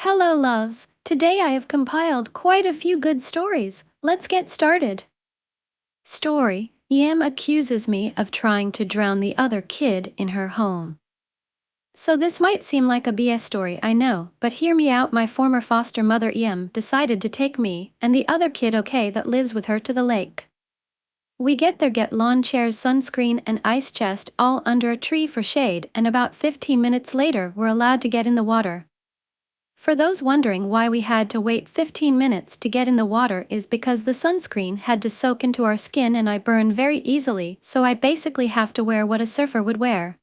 Hello, loves. Today I have compiled quite a few good stories. Let's get started. Story: EM accuses me of trying to drown the other kid in her home. So this might seem like a BS story, I know, but hear me out. My former foster mother EM decided to take me and the other kid that lives with her to the lake. We get there, get lawn chairs, sunscreen, and ice chest all under a tree for shade, and about 15 minutes later we're allowed to get in the water. For those wondering why we had to wait 15 minutes to get in the water is because the sunscreen had to soak into our skin and I burn very easily, so I basically have to wear what a surfer would wear.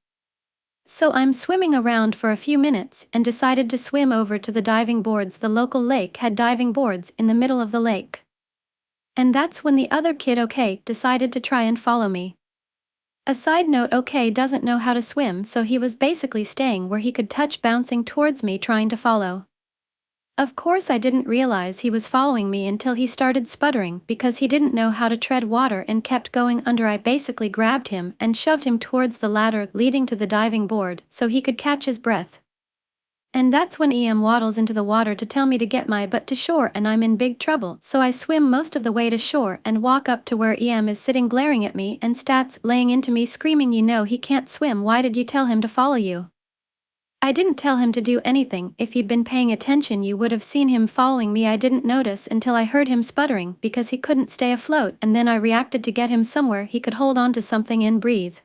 So I'm swimming around for a few minutes and decided to swim over to the diving boards. The local lake had diving boards in the middle of the lake. And that's when the other kid decided to try and follow me. A side note, doesn't know how to swim, so he was basically staying where he could touch, bouncing towards me trying to follow. Of course I didn't realize he was following me until he started sputtering because he didn't know how to tread water and kept going under. I basically grabbed him and shoved him towards the ladder leading to the diving board so he could catch his breath. And that's when EM waddles into the water to tell me to get my butt to shore, and I'm in big trouble, so I swim most of the way to shore and walk up to where EM is sitting glaring at me and laying into me screaming, "You know he can't swim, why did you tell him to follow you?" I didn't tell him to do anything. If you'd been paying attention you would have seen him following me. I didn't notice until I heard him sputtering because he couldn't stay afloat, and then I reacted to get him somewhere he could hold on to something and breathe.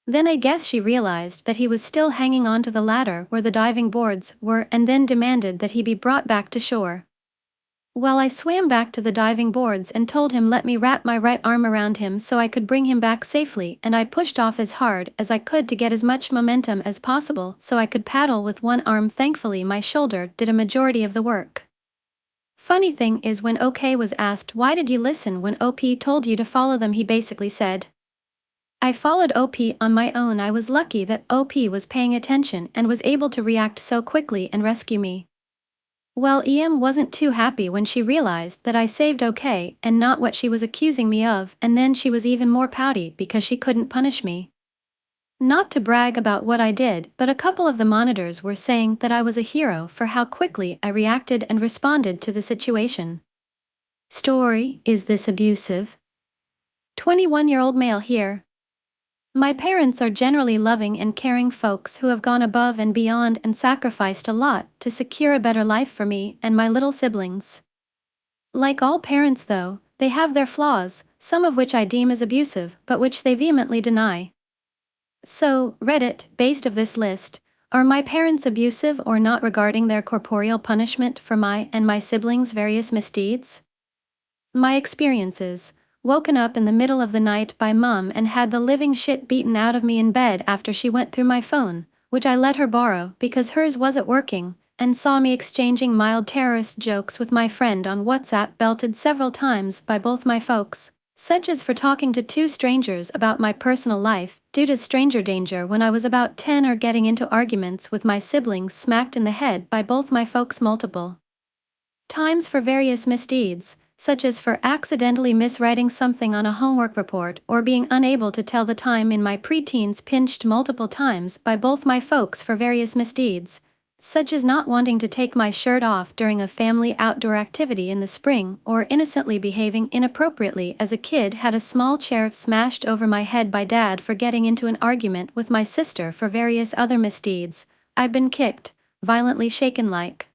Then I guess she realized that he was still hanging on to the ladder where the diving boards were and then demanded that he be brought back to shore. Well, I swam back to the diving boards and told him let me wrap my right arm around him so I could bring him back safely, and I pushed off as hard as I could to get as much momentum as possible so I could paddle with one arm. Thankfully my shoulder did a majority of the work. Funny thing is, when was asked why did you listen when OP told you to follow them, he basically said, "I followed OP on my own." I was lucky that OP was paying attention and was able to react so quickly and rescue me. Well, EM wasn't too happy when she realized that I saved and not what she was accusing me of, and then she was even more pouty because she couldn't punish me. Not to brag about what I did, but a couple of the monitors were saying that I was a hero for how quickly I reacted and responded to the situation. Story: is this abusive? 21-year-old male here. My parents are generally loving and caring folks who have gone above and beyond and sacrificed a lot to secure a better life for me and my little siblings. Like all parents though, they have their flaws, some of which I deem as abusive but which they vehemently deny. So, Reddit, based of this list, are my parents abusive or not regarding their corporeal punishment for my and my siblings' various misdeeds? My experiences: woken up in the middle of the night by mom and had the living shit beaten out of me in bed after she went through my phone, which I let her borrow because hers wasn't working, and saw me exchanging mild terrorist jokes with my friend on WhatsApp, belted several times by both my folks, such as for talking to two strangers about my personal life due to stranger danger when I was about 10, or getting into arguments with my siblings, smacked in the head by both my folks multiple times for various misdeeds, such as for accidentally miswriting something on a homework report or being unable to tell the time in my preteens, pinched multiple times by both my folks for various misdeeds, such as not wanting to take my shirt off during a family outdoor activity in the spring, or innocently behaving inappropriately as a kid. Had a small chair smashed over my head by dad for getting into an argument with my sister for various other misdeeds. I've been kicked, violently shaken like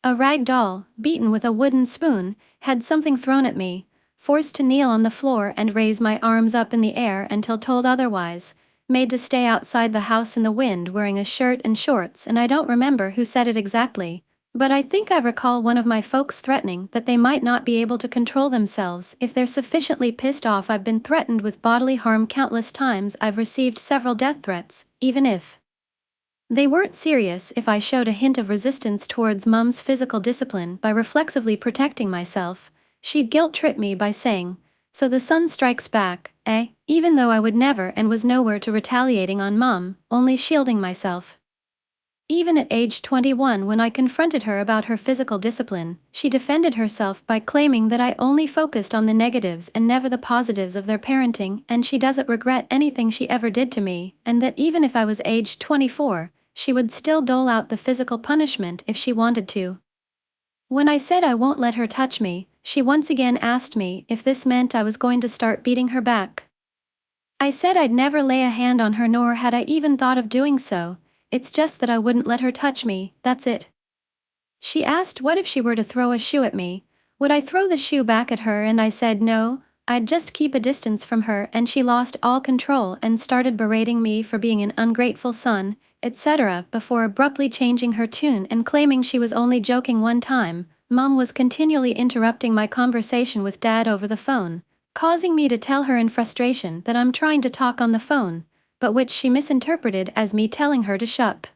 a rag doll, beaten with a wooden spoon, had something thrown at me, forced to kneel on the floor and raise my arms up in the air until told otherwise, made to stay outside the house in the wind wearing a shirt and shorts. And I don't remember who said it exactly, but I think I recall one of my folks threatening that they might not be able to control themselves if they're sufficiently pissed off. I've been threatened with bodily harm countless times. I've received several death threats, even if they weren't serious. If I showed a hint of resistance towards mom's physical discipline by reflexively protecting myself, she'd guilt-trip me by saying, "So the sun strikes back, eh?" Even though I would never and was nowhere to retaliating on mom, only shielding myself. Even at age 21, when I confronted her about her physical discipline, she defended herself by claiming that I only focused on the negatives and never the positives of their parenting, and she doesn't regret anything she ever did to me, and that even if I was age 24, she would still dole out the physical punishment if she wanted to. When I said I won't let her touch me, she once again asked me if this meant I was going to start beating her back. I said I'd never lay a hand on her, nor had I even thought of doing so. It's just that I wouldn't let her touch me, that's it. She asked what if she were to throw a shoe at me. Would I throw the shoe back at her, and I said no, I'd just keep a distance from her, and she lost all control and started berating me for being an ungrateful son, etc., before abruptly changing her tune and claiming she was only joking one time. Mom was continually interrupting my conversation with Dad over the phone, causing me to tell her in frustration that I'm trying to talk on the phone, but which she misinterpreted as me telling her to shut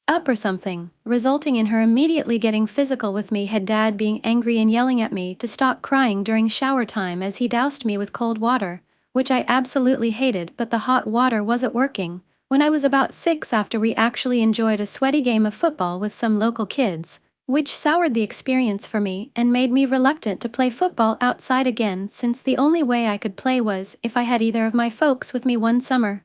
up or something, resulting in her immediately getting physical with me. Had Dad being angry and yelling at me to stop crying during shower time as he doused me with cold water, which I absolutely hated, but the hot water wasn't working. When I was about 6, after we actually enjoyed a sweaty game of football with some local kids, which soured the experience for me and made me reluctant to play football outside again, since the only way I could play was if I had either of my folks with me. One summer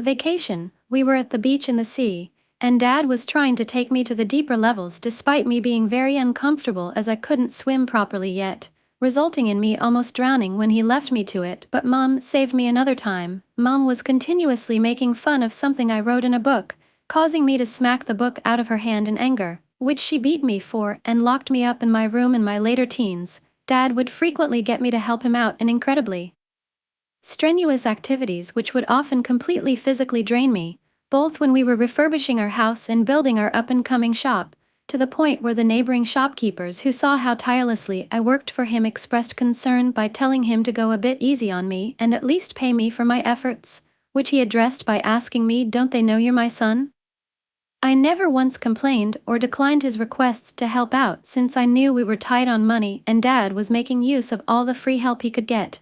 vacation, we were at the beach in the sea, and Dad was trying to take me to the deeper levels despite me being very uncomfortable as I couldn't swim properly yet, resulting in me almost drowning when he left me to it. But Mom saved me another time. Mom was continuously making fun of something I wrote in a book, causing me to smack the book out of her hand in anger, which she beat me for and locked me up in my room. In my later teens, Dad would frequently get me to help him out in incredibly strenuous activities which would often completely physically drain me, both when we were refurbishing our house and building our up-and-coming shop, to the point where the neighboring shopkeepers who saw how tirelessly I worked for him expressed concern by telling him to go a bit easy on me and at least pay me for my efforts, which he addressed by asking me, "Don't they know you're my son?" I never once complained or declined his requests to help out, since I knew we were tight on money and Dad was making use of all the free help he could get.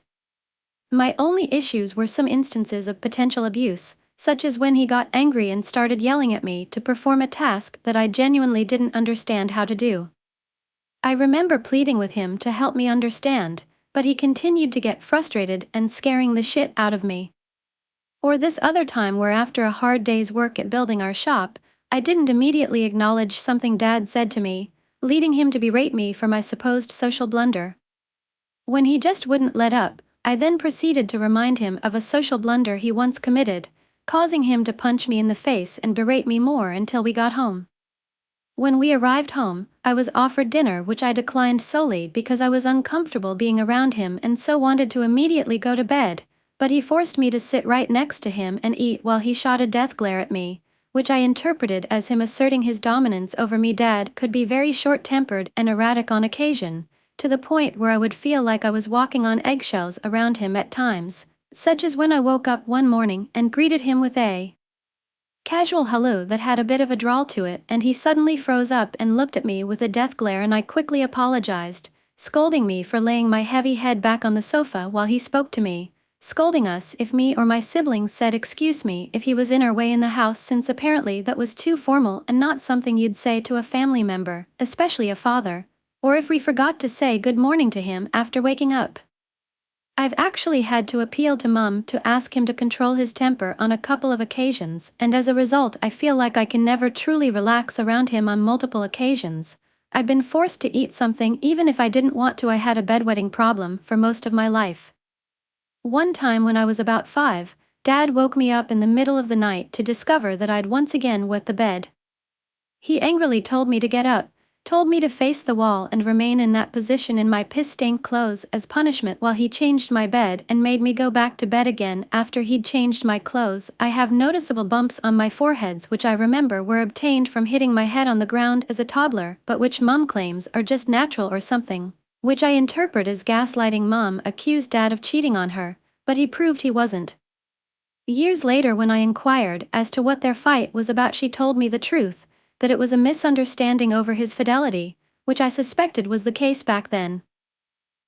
My only issues were some instances of potential abuse, such as when he got angry and started yelling at me to perform a task that I genuinely didn't understand how to do. I remember pleading with him to help me understand, but he continued to get frustrated and scaring the shit out of me. Or this other time where after a hard day's work at building our shop, I didn't immediately acknowledge something Dad said to me, leading him to berate me for my supposed social blunder. When he just wouldn't let up, I then proceeded to remind him of a social blunder he once committed, causing him to punch me in the face and berate me more until we got home. When we arrived home, I was offered dinner, which I declined solely because I was uncomfortable being around him and so wanted to immediately go to bed, but he forced me to sit right next to him and eat while he shot a death glare at me, which I interpreted as him asserting his dominance over me. Dad could be very short-tempered and erratic on occasion, to the point where I would feel like I was walking on eggshells around him at times, such as when I woke up one morning and greeted him with a casual hello that had a bit of a drawl to it, and he suddenly froze up and looked at me with a death glare, and I quickly apologized, scolding me for laying my heavy head back on the sofa while he spoke to me, scolding us if me or my siblings said excuse me if he was in our way in the house, since apparently that was too formal and not something you'd say to a family member, especially a father, or if we forgot to say good morning to him after waking up. I've actually had to appeal to Mom to ask him to control his temper on a couple of occasions, and as a result I feel like I can never truly relax around him on multiple occasions. I've been forced to eat something even if I didn't want to. I had a bedwetting problem for most of my life. One time when I was about 5, Dad woke me up in the middle of the night to discover that I'd once again wet the bed. He angrily told me to get up, told me to face the wall and remain in that position in my piss-stained clothes as punishment while he changed my bed, and made me go back to bed again after he'd changed my clothes. I have noticeable bumps on my foreheads which I remember were obtained from hitting my head on the ground as a toddler, but which Mom claims are just natural or something, which I interpret as gaslighting. Mom accused Dad of cheating on her, but he proved he wasn't. Years later, when I inquired as to what their fight was about, she told me the truth, that it was a misunderstanding over his fidelity, which I suspected was the case back then.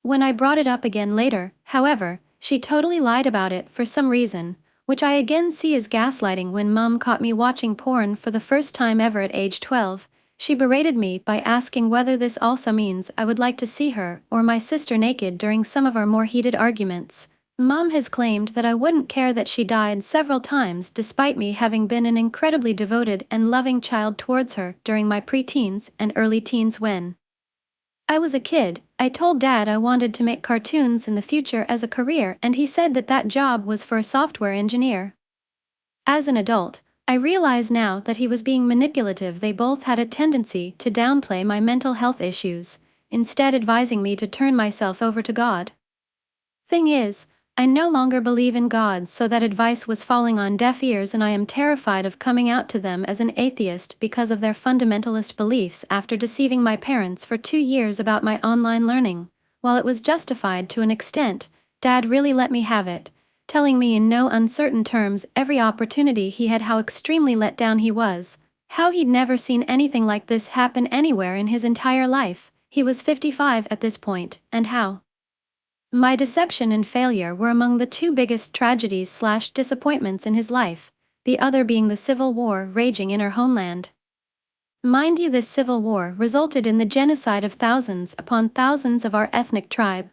When I brought it up again later, however, she totally lied about it for some reason, which I again see as gaslighting. When Mom caught me watching porn for the first time ever at age 12, she berated me by asking whether this also means I would like to see her or my sister naked during some of our more heated arguments, Mom has claimed that I wouldn't care that she died several times despite me having been an incredibly devoted and loving child towards her during my preteens and early teens when I was a kid. I told Dad I wanted to make cartoons in the future as a career, and he said that that job was for a software engineer. As an adult, I realize now that he was being manipulative. They both had a tendency to downplay my mental health issues, instead advising me to turn myself over to God. Thing is, I no longer believe in God, so that advice was falling on deaf ears, and I am terrified of coming out to them as an atheist because of their fundamentalist beliefs after deceiving my parents for 2 years about my online learning. While it was justified to an extent, Dad really let me have it, telling me in no uncertain terms every opportunity he had how extremely let down he was, how he'd never seen anything like this happen anywhere in his entire life. He was 55 at this point, and how my deception and failure were among the 2 biggest tragedies/disappointments in his life, the other being the civil war raging in our homeland. Mind you, this civil war resulted in the genocide of thousands upon thousands of our ethnic tribe.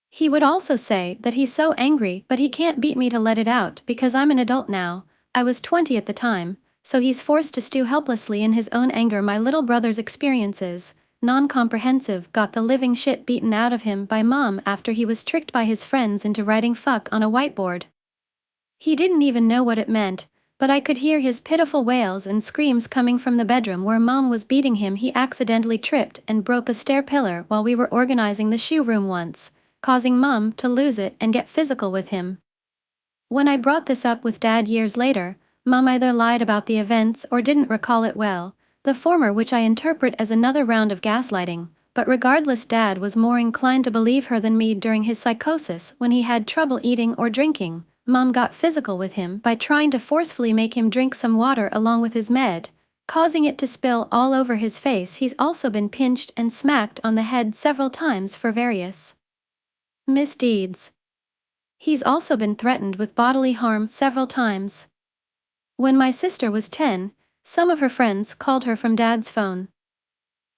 He would also say that he's so angry, but he can't beat me to let it out because I'm an adult now. I was 20 at the time, so he's forced to stew helplessly in his own anger. My little brother's experiences, non-comprehensive, got the living shit beaten out of him by Mom after he was tricked by his friends into writing fuck on a whiteboard. He didn't even know what it meant, but I could hear his pitiful wails and screams coming from the bedroom where Mom was beating him. He accidentally tripped and broke a stair pillar while we were organizing the shoe room once, causing Mom to lose it and get physical with him. When I brought this up with Dad years later, Mom either lied about the events or didn't recall it well, the former which I interpret as another round of gaslighting, but regardless, Dad was more inclined to believe her than me. During his psychosis, when he had trouble eating or drinking, Mom got physical with him by trying to forcefully make him drink some water along with his med, causing it to spill all over his face. He's also been pinched and smacked on the head several times for various misdeeds. He's also been threatened with bodily harm several times. When my sister was 10, some of her friends called her from Dad's phone.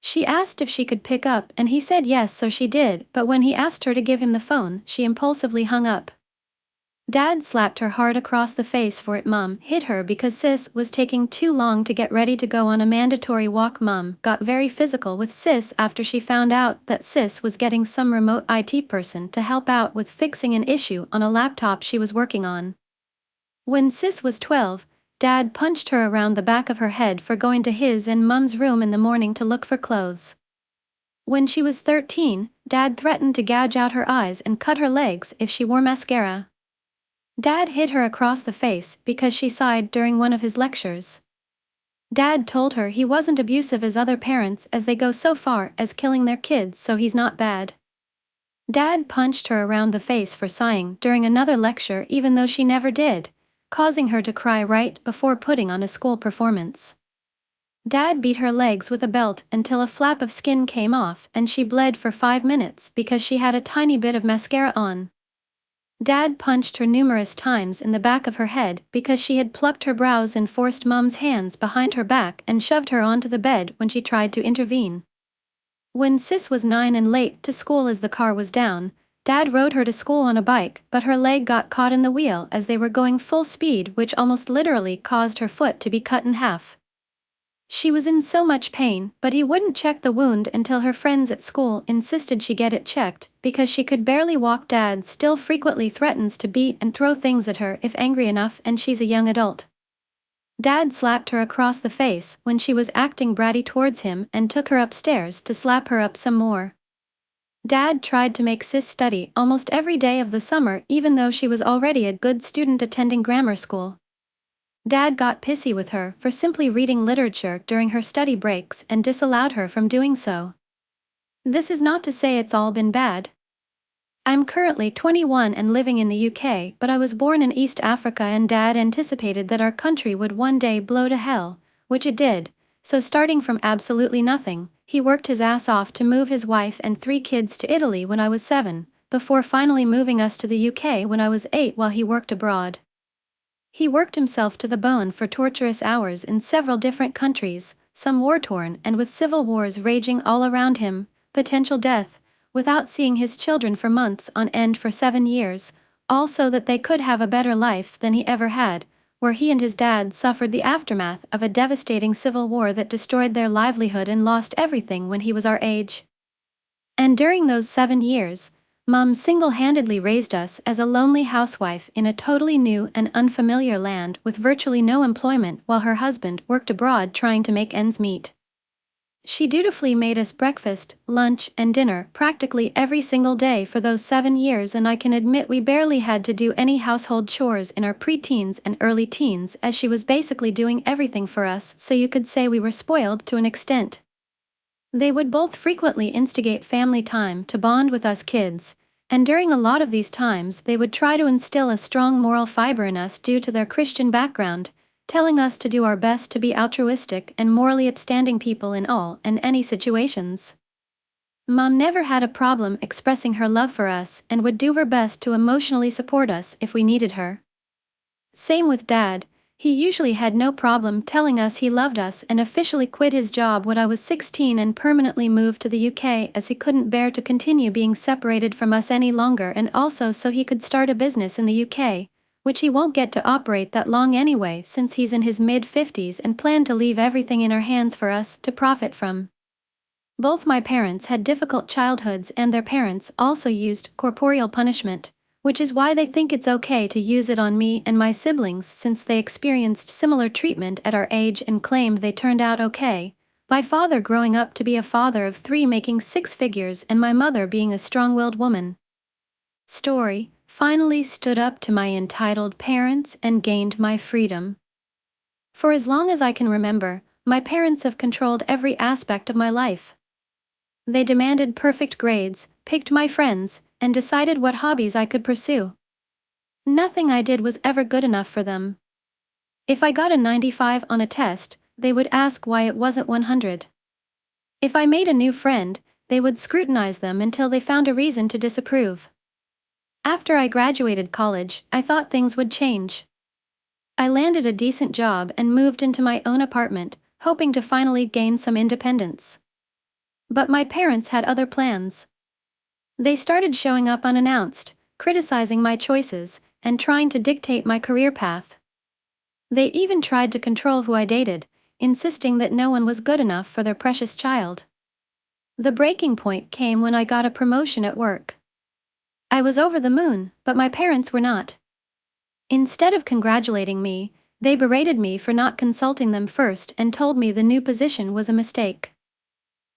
She asked if she could pick up, and he said yes, so she did, but when he asked her to give him the phone, she impulsively hung up. Dad slapped her hard across the face for it. Mom hit her because Sis was taking too long to get ready to go on a mandatory walk. Mom got very physical with Sis after she found out that Sis was getting some remote IT person to help out with fixing an issue on a laptop she was working on. When Sis was 12, Dad punched her around the back of her head for going to his and Mom's room in the morning to look for clothes. When she was 13, Dad threatened to gouge out her eyes and cut her legs if she wore mascara. Dad hit her across the face because she sighed during one of his lectures. Dad told her he wasn't abusive as other parents, as they go so far as killing their kids, so he's not bad. Dad punched her around the face for sighing during another lecture even though she never did, causing her to cry right before putting on a school performance. Dad beat her legs with a belt until a flap of skin came off and she bled for 5 minutes because she had a tiny bit of mascara on. Dad punched her numerous times in the back of her head because she had plucked her brows and forced Mom's hands behind her back and shoved her onto the bed when she tried to intervene. When Sis was 9 and late to school as the car was down, Dad rode her to school on a bike, but her leg got caught in the wheel as they were going full speed, which almost literally caused her foot to be cut in half. She was in so much pain, but he wouldn't check the wound until her friends at school insisted she get it checked, because she could barely walk. Dad still frequently threatens to beat and throw things at her if angry enough, and she's a young adult. Dad slapped her across the face when she was acting bratty towards him and took her upstairs to slap her up some more. Dad tried to make Sis study almost every day of the summer even though she was already a good student attending grammar school. Dad got pissy with her for simply reading literature during her study breaks and disallowed her from doing so. This is not to say it's all been bad. I'm currently 21 and living in the UK, but I was born in East Africa, and Dad anticipated that our country would one day blow to hell, which it did, so starting from absolutely nothing, he worked his ass off to move his wife and 3 kids to Italy when I was 7, before finally moving us to the UK when I was 8 while he worked abroad. He worked himself to the bone for torturous hours in several different countries, some war-torn and with civil wars raging all around him, potential death, without seeing his children for months on end for 7 years, Also that they could have a better life than he ever had, where he and his dad suffered the aftermath of a devastating civil war that destroyed their livelihood and lost everything when he was our age. And during those 7 years, Mom single-handedly raised us as a lonely housewife in a totally new and unfamiliar land with virtually no employment while her husband worked abroad trying to make ends meet. She dutifully made us breakfast, lunch, and dinner practically every single day for those 7 years, and I can admit we barely had to do any household chores in our preteens and early teens, as she was basically doing everything for us, so you could say we were spoiled to an extent. They would both frequently instigate family time to bond with us kids, and during a lot of these times they would try to instill a strong moral fiber in us due to their Christian background, telling us to do our best to be altruistic and morally upstanding people in all and any situations. Mom never had a problem expressing her love for us and would do her best to emotionally support us if we needed her. Same with Dad. He usually had no problem telling us he loved us and officially quit his job when I was 16 and permanently moved to the UK as he couldn't bear to continue being separated from us any longer, and also so he could start a business in the UK, which he won't get to operate that long anyway since he's in his mid-50s and planned to leave everything in our hands for us to profit from. Both my parents had difficult childhoods, and their parents also used corporeal punishment, which is why they think it's okay to use it on me and my siblings since they experienced similar treatment at our age and claimed they turned out okay. My father growing up to be a father of 3 making 6 figures and my mother being a strong-willed woman. Story: finally stood up to my entitled parents and gained my freedom. For as long as I can remember, my parents have controlled every aspect of my life. They demanded perfect grades, picked my friends, and decided what hobbies I could pursue. Nothing I did was ever good enough for them. If I got a 95 on a test, they would ask why it wasn't 100. If I made a new friend, they would scrutinize them until they found a reason to disapprove. After I graduated college, I thought things would change. I landed a decent job and moved into my own apartment, hoping to finally gain some independence. But my parents had other plans. They started showing up unannounced, criticizing my choices, and trying to dictate my career path. They even tried to control who I dated, insisting that no one was good enough for their precious child. The breaking point came when I got a promotion at work. I was over the moon, but my parents were not. Instead of congratulating me, they berated me for not consulting them first and told me the new position was a mistake.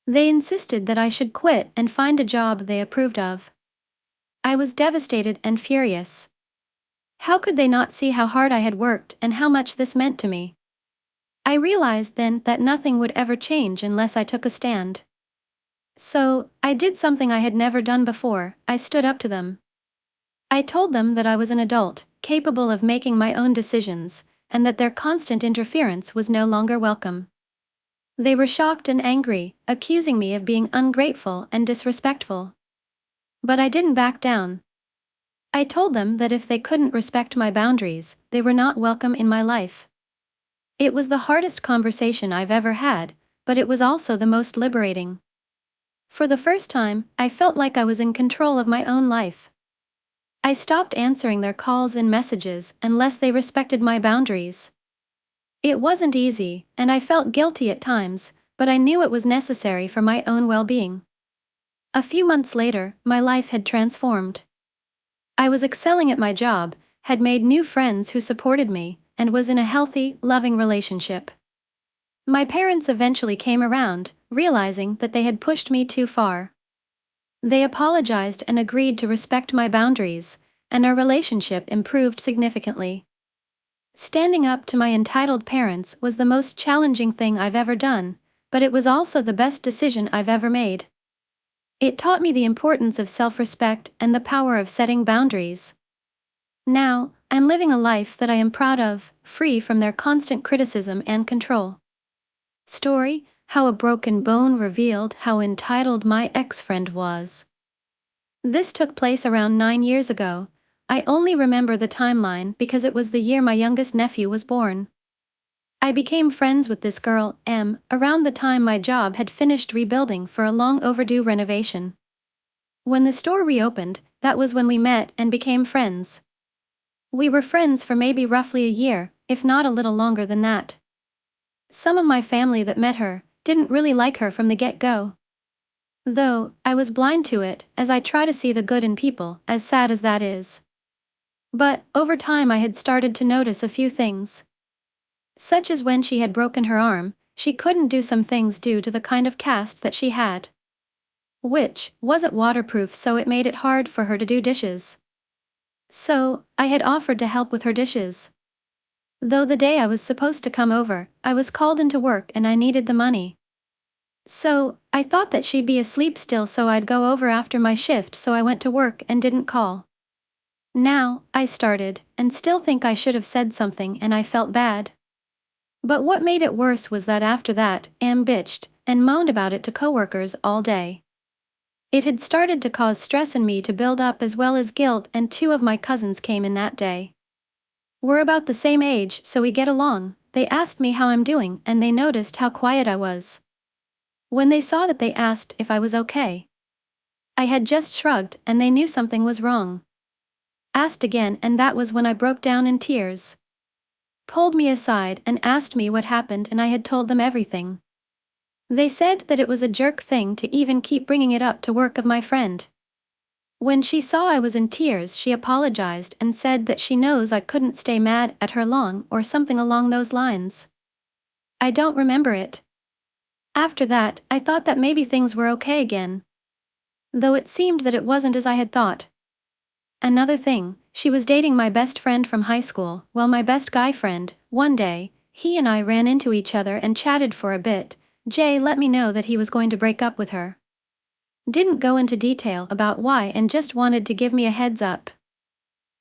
They insisted that I should quit and find a job they approved of. I was devastated and furious. How could they not see how hard I had worked and how much this meant to me? I realized then that nothing would ever change unless I took a stand. So, I did something I had never done before. I stood up to them. I told them that I was an adult, capable of making my own decisions, and that their constant interference was no longer welcome. They were shocked and angry, accusing me of being ungrateful and disrespectful. But I didn't back down. I told them that if they couldn't respect my boundaries, they were not welcome in my life. It was the hardest conversation I've ever had, but it was also the most liberating. For the first time, I felt like I was in control of my own life. I stopped answering their calls and messages unless they respected my boundaries. It wasn't easy, and I felt guilty at times, but I knew it was necessary for my own well-being. A few months later, my life had transformed. I was excelling at my job, had made new friends who supported me, and was in a healthy, loving relationship. My parents eventually came around, realizing that they had pushed me too far. They apologized and agreed to respect my boundaries, and our relationship improved significantly. Standing up to my entitled parents was the most challenging thing I've ever done, but it was also the best decision I've ever made. It taught me the importance of self-respect and the power of setting boundaries. Now, I'm living a life that I am proud of, free from their constant criticism and control. Story: how a broken bone revealed how entitled my ex-friend was. This took place around 9 years ago. I only remember the timeline because it was the year my youngest nephew was born. I became friends with this girl, M, around the time my job had finished rebuilding for a long overdue renovation. When the store reopened, that was when we met and became friends. We were friends for maybe roughly a year, if not a little longer than that. Some of my family that met her didn't really like her from the get-go. Though, I was blind to it, as I try to see the good in people, as sad as that is. But, over time I had started to notice a few things. Such as when she had broken her arm, she couldn't do some things due to the kind of cast that she had. Which wasn't waterproof, so it made it hard for her to do dishes. So, I had offered to help with her dishes. Though the day I was supposed to come over, I was called into work and I needed the money. So, I thought that she'd be asleep still, so I'd go over after my shift, so I went to work and didn't call. Now, I started, and still think I should have said something, and I felt bad. But what made it worse was that after that, Em bitched and moaned about it to coworkers all day. It had started to cause stress in me to build up as well as guilt, and 2 of my cousins came in that day. We're about the same age, so we get along. They asked me how I'm doing, and they noticed how quiet I was. When they saw that, they asked if I was okay. I had just shrugged, and they knew something was wrong. Asked again, and that was when I broke down in tears. Pulled me aside and asked me what happened, and I had told them everything. They said that it was a jerk thing to even keep bringing it up to work of my friend. When she saw I was in tears, she apologized and said that she knows I couldn't stay mad at her long, or something along those lines. I don't remember it. After that, I thought that maybe things were okay again. Though it seemed that it wasn't as I had thought. Another thing, she was dating my best friend from high school. Well, my best guy friend. One day, he and I ran into each other and chatted for a bit. Jay let me know that he was going to break up with her. Didn't go into detail about why, and just wanted to give me a heads up.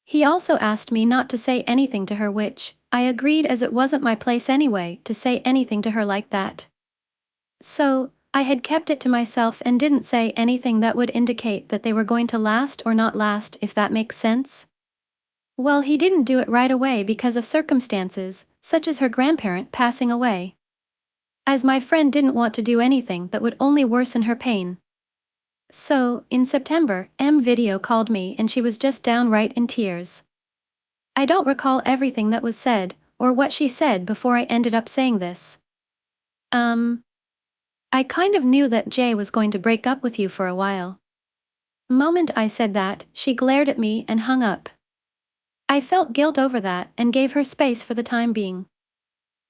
He also asked me not to say anything to her, which I agreed, as it wasn't my place anyway to say anything to her like that. So, I had kept it to myself and didn't say anything that would indicate that they were going to last or not last, if that makes sense. Well, he didn't do it right away because of circumstances, such as her grandparent passing away. As my friend didn't want to do anything that would only worsen her pain. So, in September, Em video called me and she was just downright in tears. I don't recall everything that was said, or what she said before I ended up saying this. I kind of knew that Jay was going to break up with you for a while. Moment I said that, she glared at me and hung up. I felt guilt over that and gave her space for the time being.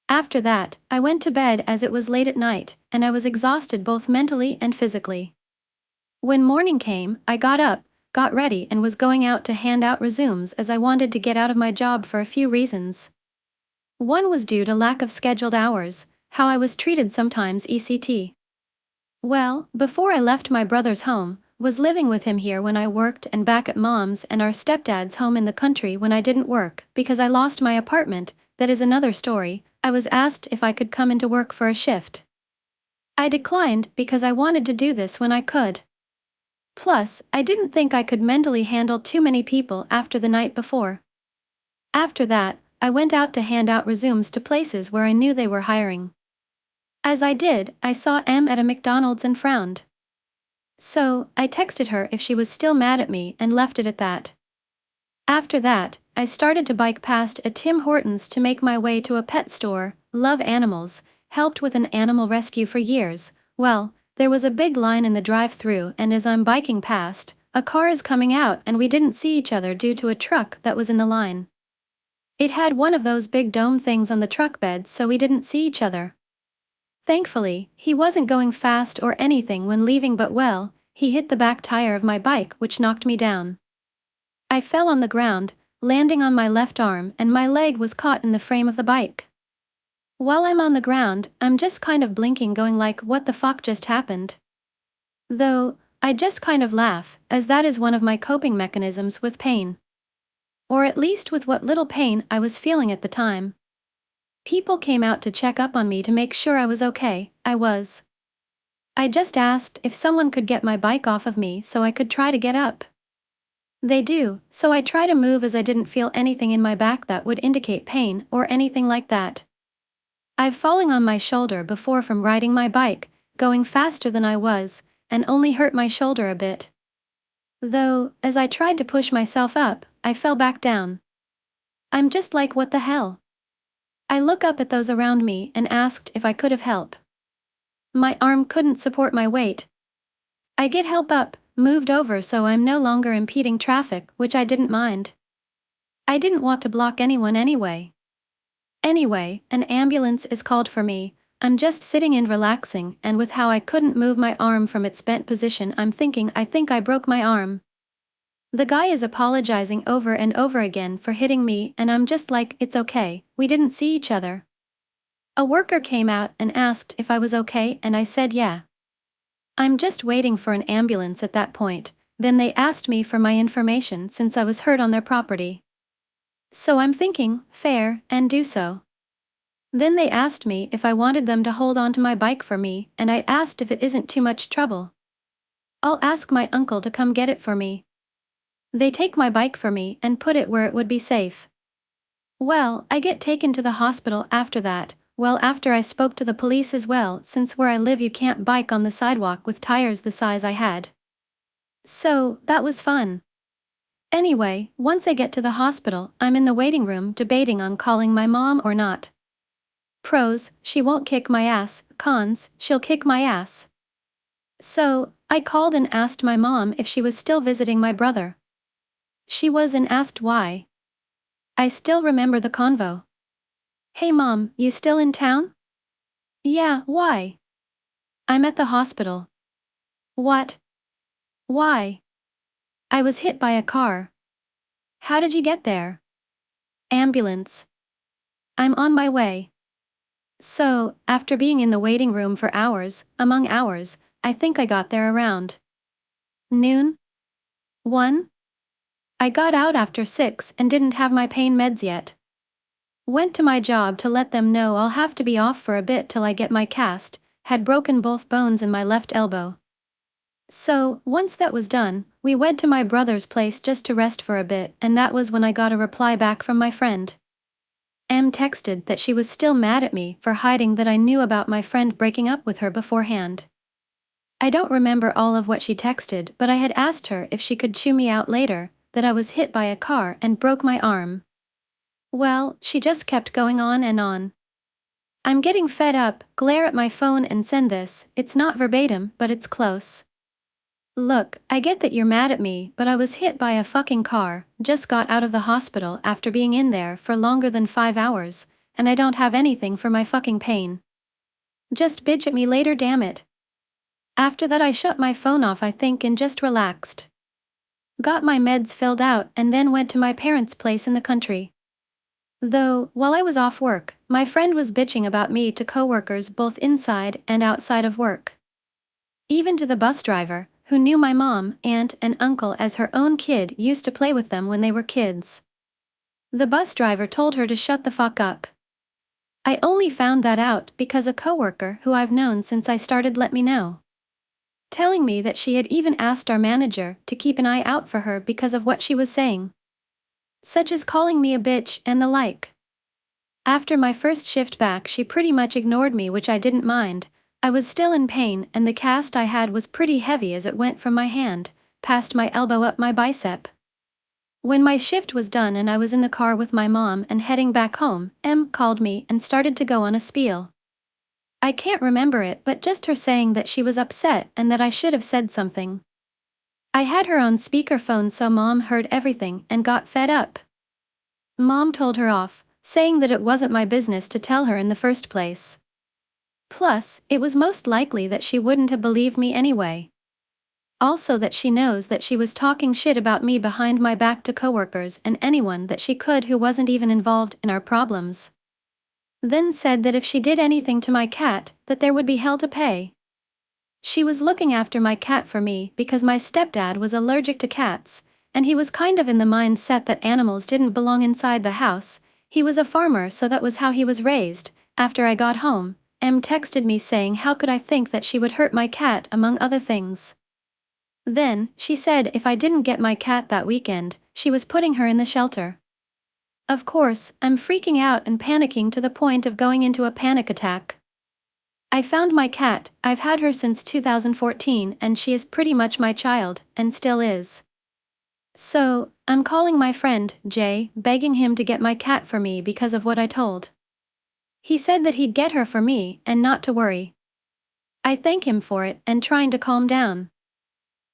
After that, I went to bed as it was late at night, and I was exhausted both mentally and physically. When morning came, I got up, got ready, and was going out to hand out resumes, as I wanted to get out of my job for a few reasons. One was due to lack of scheduled hours, how I was treated sometimes, etc. Well, before I left my brother's home, was living with him here when I worked, and back at mom's and our stepdad's home in the country when I didn't work, because I lost my apartment. That is another story. I was asked if I could come into work for a shift. I declined because I wanted to do this when I could. Plus, I didn't think I could mentally handle too many people after the night before. After that, I went out to hand out resumes to places where I knew they were hiring. As I did, I saw Em at a McDonald's and frowned. So, I texted her if she was still mad at me and left it at that. After that, I started to bike past a Tim Hortons to make my way to a pet store. Love animals, helped with an animal rescue for years. Well, there was a big line in the drive-thru, and as I'm biking past, a car is coming out and we didn't see each other due to a truck that was in the line. It had one of those big dome things on the truck bed, so we didn't see each other. Thankfully, he wasn't going fast or anything when leaving, but well, he hit the back tire of my bike, which knocked me down. I fell on the ground, landing on my left arm, and my leg was caught in the frame of the bike. While I'm on the ground, I'm just kind of blinking, going like, what the fuck just happened? Though, I just kind of laugh, as that is one of my coping mechanisms with pain. Or at least with what little pain I was feeling at the time. People came out to check up on me to make sure I was okay. I was. I just asked if someone could get my bike off of me so I could try to get up. They do, so I try to move, as I didn't feel anything in my back that would indicate pain or anything like that. I've fallen on my shoulder before from riding my bike, going faster than I was, and only hurt my shoulder a bit. Though, as I tried to push myself up, I fell back down. I'm just like, what the hell? I look up at those around me and asked if I could have help. My arm couldn't support my weight. I get help up, moved over so I'm no longer impeding traffic, which I didn't mind. I didn't want to block anyone anyway. Anyway, an ambulance is called for me. I'm just sitting and relaxing, and with how I couldn't move my arm from its bent position, I'm thinking I think I broke my arm. The guy is apologizing over and over again for hitting me, and I'm just like, it's okay, we didn't see each other. A worker came out and asked if I was okay, and I said yeah. I'm just waiting for an ambulance at that point. Then they asked me for my information since I was hurt on their property. So I'm thinking, fair, and do so. Then they asked me if I wanted them to hold on to my bike for me, and I asked if it isn't too much trouble. I'll ask my uncle to come get it for me. They take my bike for me and put it where it would be safe. Well, I get taken to the hospital after that. Well, after I spoke to the police as well, since where I live you can't bike on the sidewalk with tires the size I had. So, that was fun. Anyway, once I get to the hospital, I'm in the waiting room debating on calling my mom or not. Pros, she won't kick my ass. Cons, she'll kick my ass. So, I called and asked my mom if she was still visiting my brother. She was and asked why. I still remember the convo. Hey mom, you still in town? Yeah, why? I'm at the hospital. What? Why? I was hit by a car. How did you get there? Ambulance. I'm on my way. So, after being in the waiting room for hours, among hours, I think I got there around noon? 1? I got out after 6 and didn't have my pain meds yet. Went to my job to let them know I'll have to be off for a bit till I get my cast, had broken both bones in my left elbow. So, once that was done, we went to my brother's place just to rest for a bit, and that was when I got a reply back from my friend. M texted that she was still mad at me for hiding that I knew about my friend breaking up with her beforehand. I don't remember all of what she texted, but I had asked her if she could chew me out later, that I was hit by a car and broke my arm. Well, she just kept going on and on. I'm getting fed up, glare at my phone and send this. It's not verbatim, but it's close. Look, I get that you're mad at me, but I was hit by a fucking car, just got out of the hospital after being in there for longer than 5 hours, and I don't have anything for my fucking pain. Just bitch at me later, damn it. After that I shut my phone off I think and just relaxed. Got my meds filled out and then went to my parents' place in the country. Though, while I was off work, my friend was bitching about me to coworkers both inside and outside of work. Even to the bus driver, who knew my mom, aunt, and uncle as her own kid used to play with them when they were kids. The bus driver told her to shut the fuck up. I only found that out because a coworker who I've known since I started let me know. Telling me that she had even asked our manager to keep an eye out for her because of what she was saying. Such as calling me a bitch and the like. After my first shift back she pretty much ignored me, which I didn't mind. I was still in pain and the cast I had was pretty heavy as it went from my hand, past my elbow up my bicep. When my shift was done and I was in the car with my mom and heading back home, M called me and started to go on a spiel. I can't remember it, but just her saying that she was upset and that I should have said something. I had her on speakerphone so Mom heard everything and got fed up. Mom told her off, saying that it wasn't my business to tell her in the first place. Plus, it was most likely that she wouldn't have believed me anyway. Also that she knows that she was talking shit about me behind my back to coworkers and anyone that she could who wasn't even involved in our problems. Then said that if she did anything to my cat, that there would be hell to pay. She was looking after my cat for me because my stepdad was allergic to cats, and he was kind of in the mindset that animals didn't belong inside the house. He was a farmer, so that was how he was raised. After I got home, M texted me saying how could I think that she would hurt my cat, among other things. Then, she said if I didn't get my cat that weekend, she was putting her in the shelter. Of course, I'm freaking out and panicking to the point of going into a panic attack. I found my cat. I've had her since 2014 and she is pretty much my child, and still is. So, I'm calling my friend, Jay, begging him to get my cat for me because of what I told. He said that he'd get her for me and not to worry. I thank him for it and trying to calm down.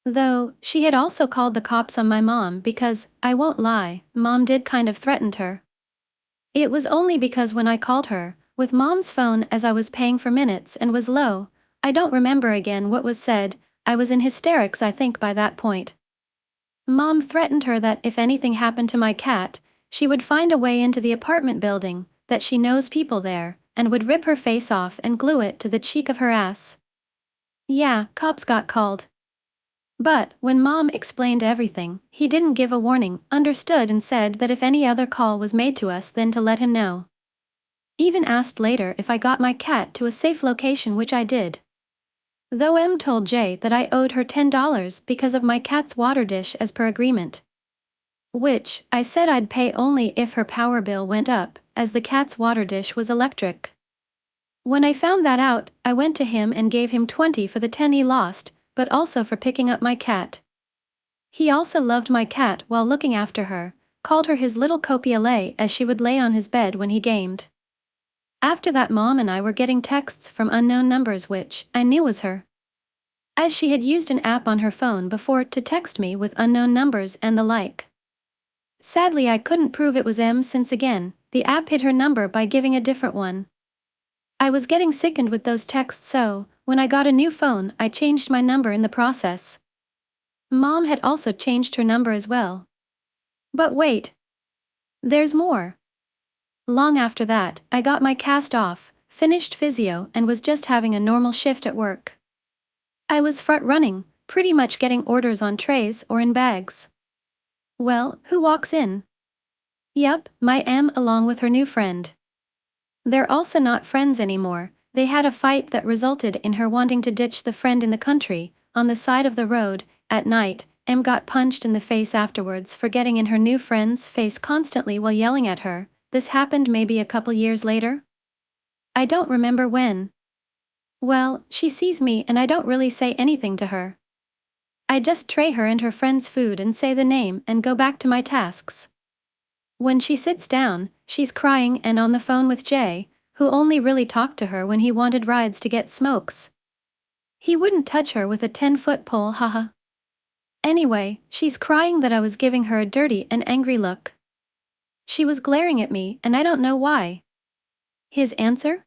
Though, she had also called the cops on my mom because, I won't lie, mom did kind of threaten her. It was only because when I called her, with mom's phone as I was paying for minutes and was low, I don't remember again what was said, I was in hysterics I think by that point. Mom threatened her that if anything happened to my cat, she would find a way into the apartment building, that she knows people there, and would rip her face off and glue it to the cheek of her ass. Yeah, cops got called. But, when Mom explained everything, he didn't give a warning, understood and said that if any other call was made to us then to let him know. Even asked later if I got my cat to a safe location, which I did. Though M told Jay that I owed her $10 because of my cat's water dish as per agreement. Which, I said I'd pay only if her power bill went up, as the cat's water dish was electric. When I found that out, I went to him and gave him 20 for the 10 he lost, but also for picking up my cat. He also loved my cat while looking after her, called her his little copiale as she would lay on his bed when he gamed. After that Mom and I were getting texts from unknown numbers which I knew was her. As she had used an app on her phone before to text me with unknown numbers and the like. Sadly I couldn't prove it was M since again, the app hid her number by giving a different one. I was getting sickened with those texts, so, when I got a new phone I changed my number in the process. Mom had also changed her number as well. But wait. There's more. Long after that, I got my cast off, finished physio and was just having a normal shift at work. I was front running, pretty much getting orders on trays or in bags. Well, who walks in? Yup, my M along with her new friend. They're also not friends anymore. They had a fight that resulted in her wanting to ditch the friend in the country, on the side of the road. At night, M got punched in the face afterwards for getting in her new friend's face constantly while yelling at her. This happened maybe a couple years later? I don't remember when. Well, she sees me and I don't really say anything to her. I just tray her and her friend's food and say the name and go back to my tasks. When she sits down, she's crying and on the phone with Jay, who only really talked to her when he wanted rides to get smokes. He wouldn't touch her with a 10-foot pole, haha. Anyway, she's crying that I was giving her a dirty and angry look. She was glaring at me and I don't know why. His answer?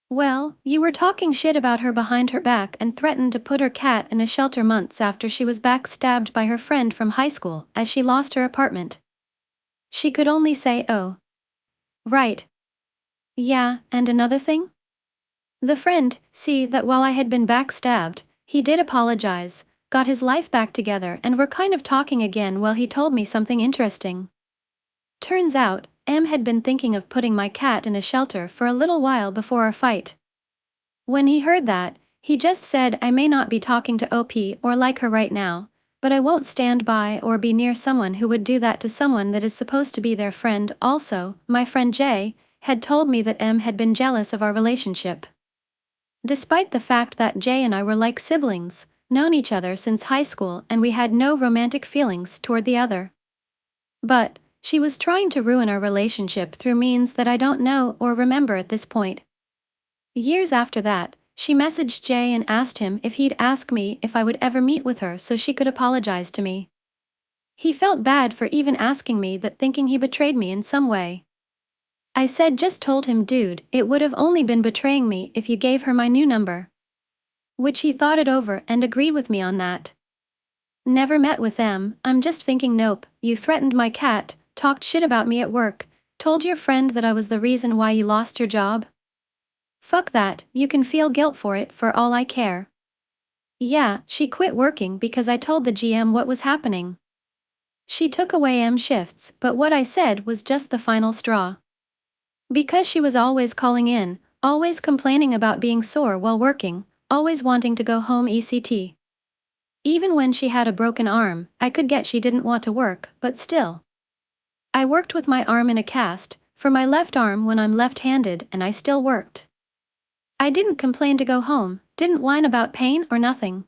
Well, you were talking shit about her behind her back and threatened to put her cat in a shelter months after she was backstabbed by her friend from high school as she lost her apartment. She could only say, oh. Right. Yeah, and another thing? The friend, see that while I had been backstabbed, he did apologize, got his life back together and were kind of talking again while he told me something interesting. Turns out, M had been thinking of putting my cat in a shelter for a little while before our fight. When he heard that, he just said I may not be talking to OP or like her right now, but I won't stand by or be near someone who would do that to someone that is supposed to be their friend. Also, my friend Jay had told me that M had been jealous of our relationship. Despite the fact that Jay and I were like siblings, known each other since high school and we had no romantic feelings toward the other. But, she was trying to ruin our relationship through means that I don't know or remember at this point. Years after that, she messaged Jay and asked him if he'd ask me if I would ever meet with her so she could apologize to me. He felt bad for even asking me that, thinking he betrayed me in some way. I said just told him, dude, it would have only been betraying me if you gave her my new number. Which he thought it over and agreed with me on that. Never met with them, I'm just thinking nope, you threatened my cat, talked shit about me at work, told your friend that I was the reason why you lost your job. Fuck that, you can feel guilt for it for all I care. Yeah, she quit working because I told the GM what was happening. She took away M shifts, but what I said was just the final straw. Because she was always calling in, always complaining about being sore while working, always wanting to go home ECT. Even when she had a broken arm, I could get she didn't want to work, but still. I worked with my arm in a cast, for my left arm when I'm left-handed, and I still worked. I didn't complain to go home, didn't whine about pain or nothing.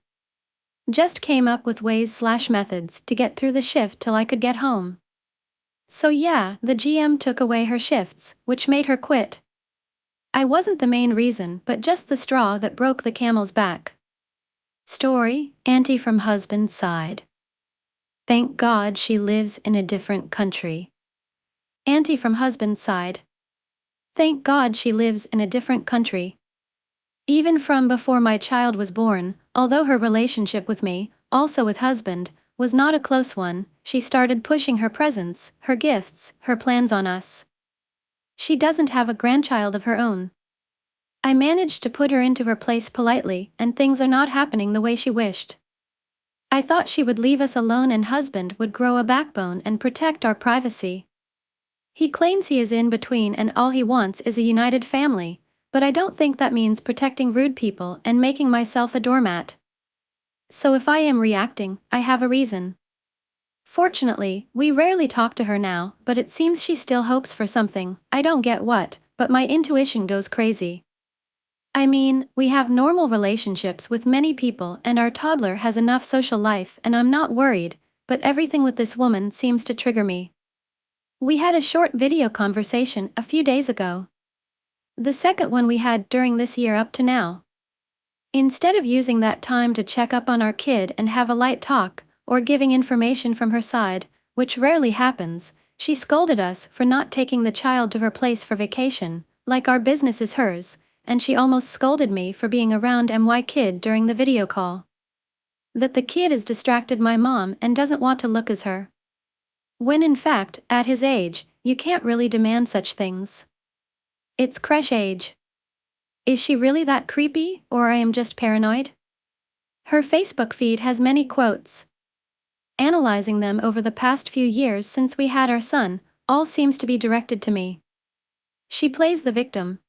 Just came up with ways/methods to get through the shift till I could get home. So yeah, the GM took away her shifts, which made her quit. I wasn't the main reason, but just the straw that broke the camel's back. Story, Auntie from husband's side. Thank God she lives in a different country. Auntie from husband's side. Thank God she lives in a different country. Even from before my child was born, although her relationship with me, also with husband, was not a close one, she started pushing her presents, her gifts, her plans on us. She doesn't have a grandchild of her own. I managed to put her into her place politely, and things are not happening the way she wished. I thought she would leave us alone and husband would grow a backbone and protect our privacy. He claims he is in between and all he wants is a united family, but I don't think that means protecting rude people and making myself a doormat. So if I am reacting, I have a reason. Fortunately, we rarely talk to her now, but it seems she still hopes for something, I don't get what, but my intuition goes crazy. I mean, we have normal relationships with many people and our toddler has enough social life and I'm not worried, but everything with this woman seems to trigger me. We had a short video conversation a few days ago. The second one we had during this year up to now. Instead of using that time to check up on our kid and have a light talk, or giving information from her side, which rarely happens, she scolded us for not taking the child to her place for vacation, like our business is hers, and she almost scolded me for being around my kid during the video call. That the kid is distracted my mom and doesn't want to look as her. When in fact, at his age, you can't really demand such things. It's creche age. Is she really that creepy, or I am just paranoid? Her Facebook feed has many quotes. Analyzing them over the past few years since we had our son, all seems to be directed to me. She plays the victim.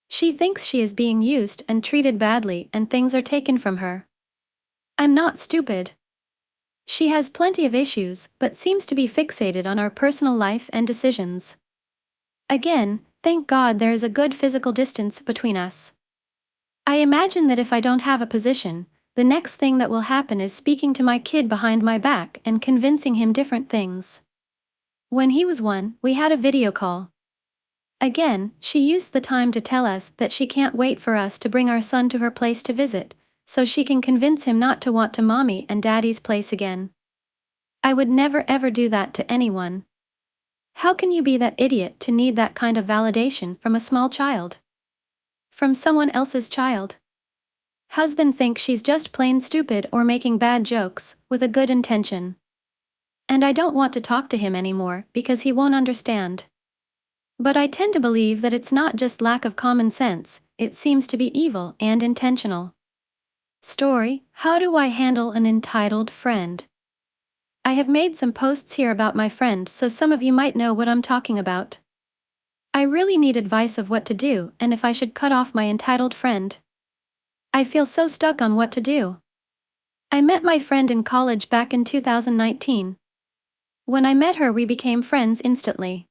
She thinks she is being used and treated badly and things are taken from her. I'm not stupid. She has plenty of issues but seems to be fixated on our personal life and decisions. Again, thank God there is a good physical distance between us. I imagine that if I don't have a position, the next thing that will happen is speaking to my kid behind my back and convincing him different things. When he was 1, we had a video call. Again, she used the time to tell us that she can't wait for us to bring our son to her place to visit, so she can convince him not to want to mommy and daddy's place again. I would never ever do that to anyone. How can you be that idiot to need that kind of validation from a small child? From someone else's child? Husband thinks she's just plain stupid or making bad jokes, with a good intention. And I don't want to talk to him anymore because he won't understand. But I tend to believe that it's not just lack of common sense, it seems to be evil and intentional. Story, how do I handle an entitled friend? I have made some posts here about my friend so some of you might know what I'm talking about. I really need advice of what to do and if I should cut off my entitled friend. I feel so stuck on what to do. I met my friend in college back in 2019. When I met her we became friends instantly.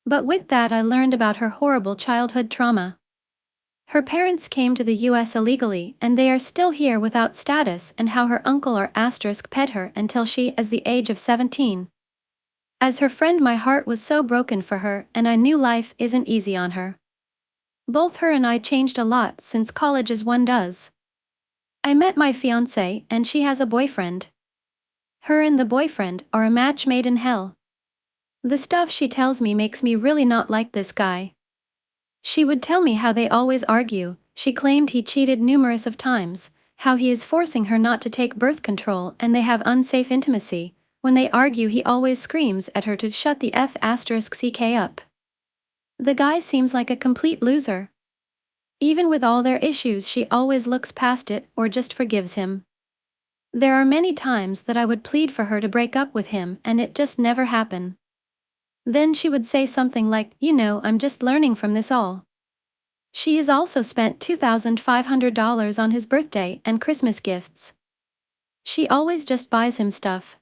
But with that I learned about her horrible childhood trauma. Her parents came to the US illegally and they are still here without status and how her uncle or asterisk ped her until she as the age of 17. As her friend my heart was so broken for her and I knew life isn't easy on her. Both her and I changed a lot since college as one does. I met my fiancé and she has a boyfriend. Her and the boyfriend are a match made in hell. The stuff she tells me makes me really not like this guy. She would tell me how they always argue, she claimed he cheated numerous of times, how he is forcing her not to take birth control and they have unsafe intimacy. When they argue he always screams at her to shut the *ck up. The guy seems like a complete loser. Even with all their issues she always looks past it or just forgives him. There are many times that I would plead for her to break up with him and it just never happened. Then she would say something like, I'm just learning from this all. She has also spent $2,500 on his birthday and Christmas gifts. She always just buys him stuff.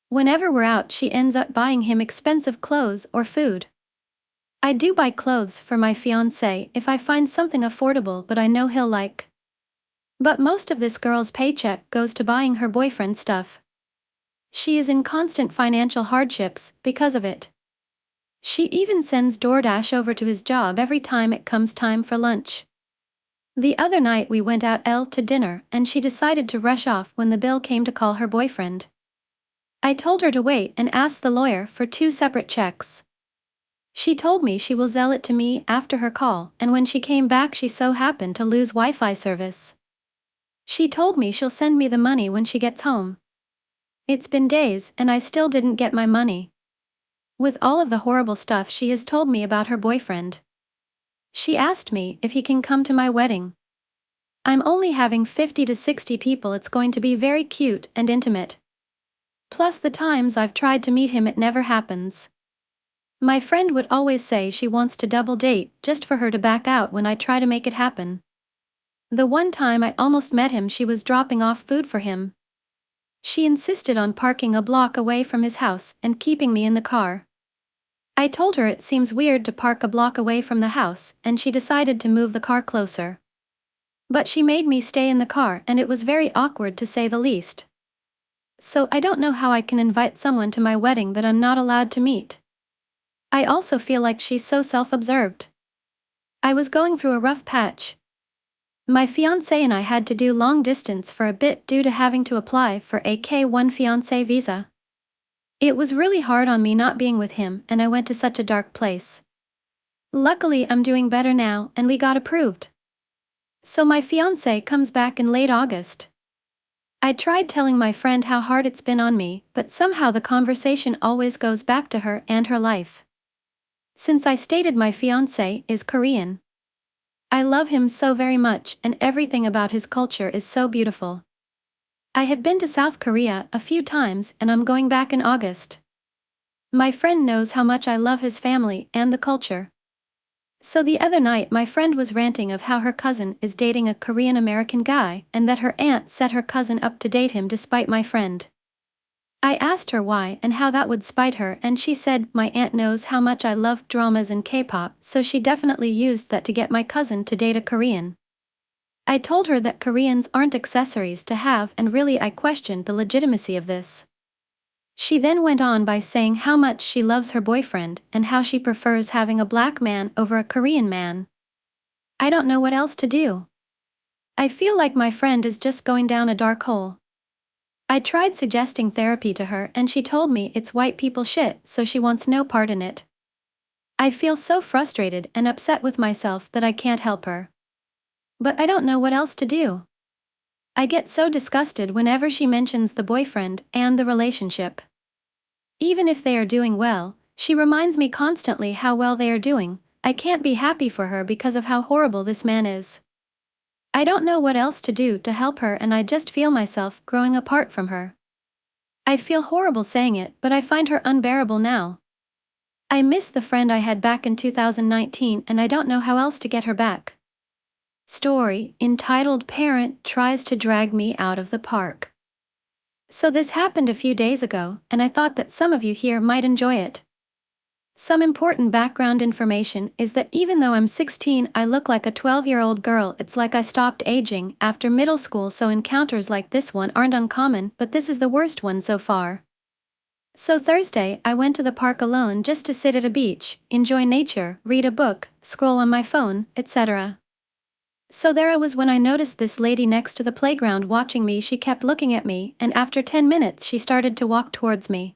Whenever we're out she ends up buying him expensive clothes or food. I do buy clothes for my fiancé if I find something affordable but I know he'll like. But most of this girl's paycheck goes to buying her boyfriend stuff. She is in constant financial hardships because of it. She even sends DoorDash over to his job every time it comes time for lunch. The other night we went out to dinner and she decided to rush off when the bill came to call her boyfriend. I told her to wait and ask the lawyer for 2 separate checks. She told me she will sell it to me after her call, and when she came back she so happened to lose Wi-Fi service. She told me she'll send me the money when she gets home. It's been days and I still didn't get my money. With all of the horrible stuff she has told me about her boyfriend. She asked me if he can come to my wedding. I'm only having 50 to 60 people. It's going to be very cute and intimate. Plus the times I've tried to meet him it never happens. My friend would always say she wants to double date just for her to back out when I try to make it happen. The one time I almost met him she was dropping off food for him. She insisted on parking a block away from his house and keeping me in the car. I told her it seems weird to park a block away from the house, and she decided to move the car closer. But she made me stay in the car and it was very awkward to say the least. So I don't know how I can invite someone to my wedding that I'm not allowed to meet. I also feel like she's so self-absorbed. I was going through a rough patch. My fiancé and I had to do long distance for a bit due to having to apply for a K-1 fiancé visa. It was really hard on me not being with him and I went to such a dark place. Luckily I'm doing better now and we got approved. So my fiancé comes back in late August. I tried telling my friend how hard it's been on me, but somehow the conversation always goes back to her and her life. Since I stated my fiancé is Korean. I love him so very much and everything about his culture is so beautiful. I have been to South Korea a few times and I'm going back in August. My friend knows how much I love his family and the culture. So the other night my friend was ranting of how her cousin is dating a Korean American guy and that her aunt set her cousin up to date him despite my friend. I asked her why and how that would spite her and she said my aunt knows how much I love dramas and K-pop, so she definitely used that to get my cousin to date a Korean. I told her that Koreans aren't accessories to have and really I questioned the legitimacy of this. She then went on by saying how much she loves her boyfriend and how she prefers having a black man over a Korean man. I don't know what else to do. I feel like my friend is just going down a dark hole. I tried suggesting therapy to her and she told me it's white people shit, so she wants no part in it. I feel so frustrated and upset with myself that I can't help her. But I don't know what else to do. I get so disgusted whenever she mentions the boyfriend and the relationship. Even if they are doing well, she reminds me constantly how well they are doing. I can't be happy for her because of how horrible this man is. I don't know what else to do to help her and I just feel myself growing apart from her. I feel horrible saying it, but I find her unbearable now. I miss the friend I had back in 2019 and I don't know how else to get her back. Story, entitled Parent Tries to Drag Me Out of the Park. So this happened a few days ago, and I thought that some of you here might enjoy it. Some important background information is that even though I'm 16, I look like a 12-year-old girl. It's like I stopped aging after middle school, so encounters like this one aren't uncommon, but this is the worst one so far. So Thursday, I went to the park alone just to sit at a beach, enjoy nature, read a book, scroll on my phone, etc. So there I was when I noticed this lady next to the playground watching me. She kept looking at me, and after 10 minutes she started to walk towards me.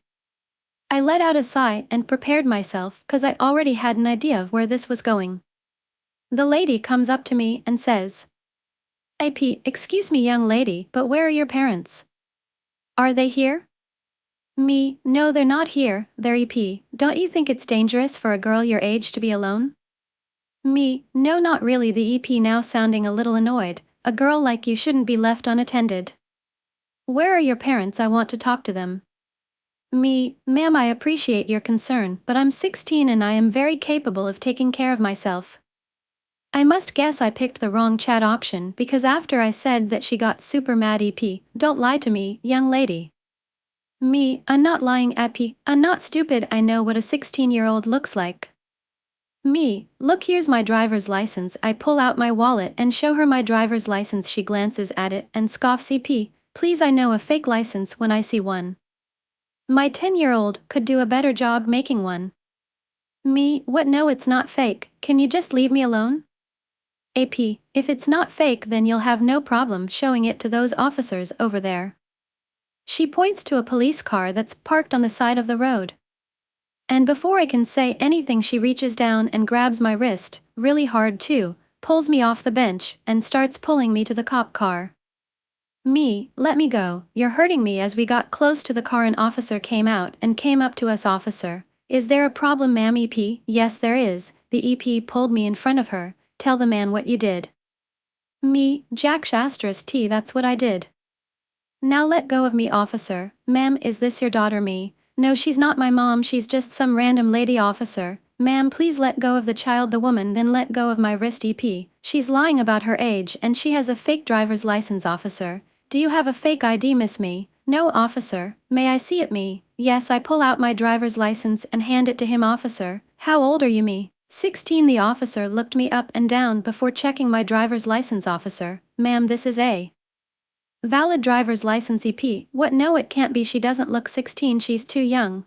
I let out a sigh and prepared myself because I already had an idea of where this was going. The lady comes up to me and says, "AP, excuse me young lady, but where are your parents? Are they here?" Me, "No, they're not here, they're EP. Don't you think it's dangerous for a girl your age to be alone?" Me, "No, not really." The EP now sounding a little annoyed, "A girl like you shouldn't be left unattended. Where are your parents? I want to talk to them." Me, "Ma'am, I appreciate your concern, but I'm 16 and I am very capable of taking care of myself." I must guess I picked the wrong chat option because after I said that she got super mad. EP, "Don't lie to me, young lady." Me, "I'm not lying, EP, I'm not stupid, I know what a 16-year-old looks like." Me, look, here's my driver's license. I pull out my wallet and show her my driver's license. She glances at it and scoffs. EP, please, I know a fake license when I see one. My 10-year-old could do a better job making one. Me, what? No, it's not fake. Can you just leave me alone? AP, if it's not fake, then you'll have no problem showing it to those officers over there. She points to a police car that's parked on the side of the road. And before I can say anything, she reaches down and grabs my wrist, really hard too, pulls me off the bench, and starts pulling me to the cop car. Me, let me go, you're hurting me. As we got close to the car, an officer came out and came up to us. Officer, is there a problem, ma'am? EP, yes there is. The EP pulled me in front of her. Tell the man what you did. Me, Jack Shastras T, that's what I did. Now let go of me. Officer, ma'am, is this your daughter? Me, no, she's not my mom, she's just some random lady. Officer, ma'am, please let go of the child. The woman then let go of my wrist. EP, she's lying about her age and she has a fake driver's license. Officer, do you have a fake ID, miss? Me, no. Officer, may I see it? Me, yes. I pull out my driver's license and hand it to him. Officer, how old are you? Me, 16. The officer looked me up and down before checking my driver's license. Officer, ma'am, this is a valid driver's license. EP, what? No, it can't be. She doesn't look 16, she's too young.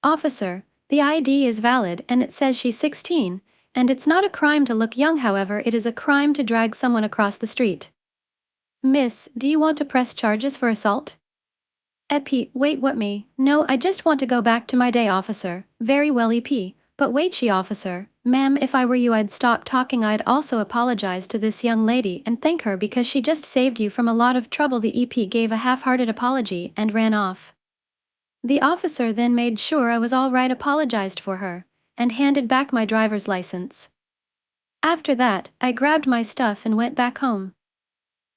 Officer, the ID is valid and it says she's 16, and it's not a crime to look young. However, it is a crime to drag someone across the street. Miss, do you want to press charges for assault? EP, wait, what? Me, no, I just want to go back to my day. Officer, very well. EP, but wait. She, officer, ma'am, if I were you, I'd stop talking. I'd also apologize to this young lady and thank her because she just saved you from a lot of trouble. The EP gave a half-hearted apology and ran off. The officer then made sure I was all right, apologized for her, and handed back my driver's license. After that, I grabbed my stuff and went back home.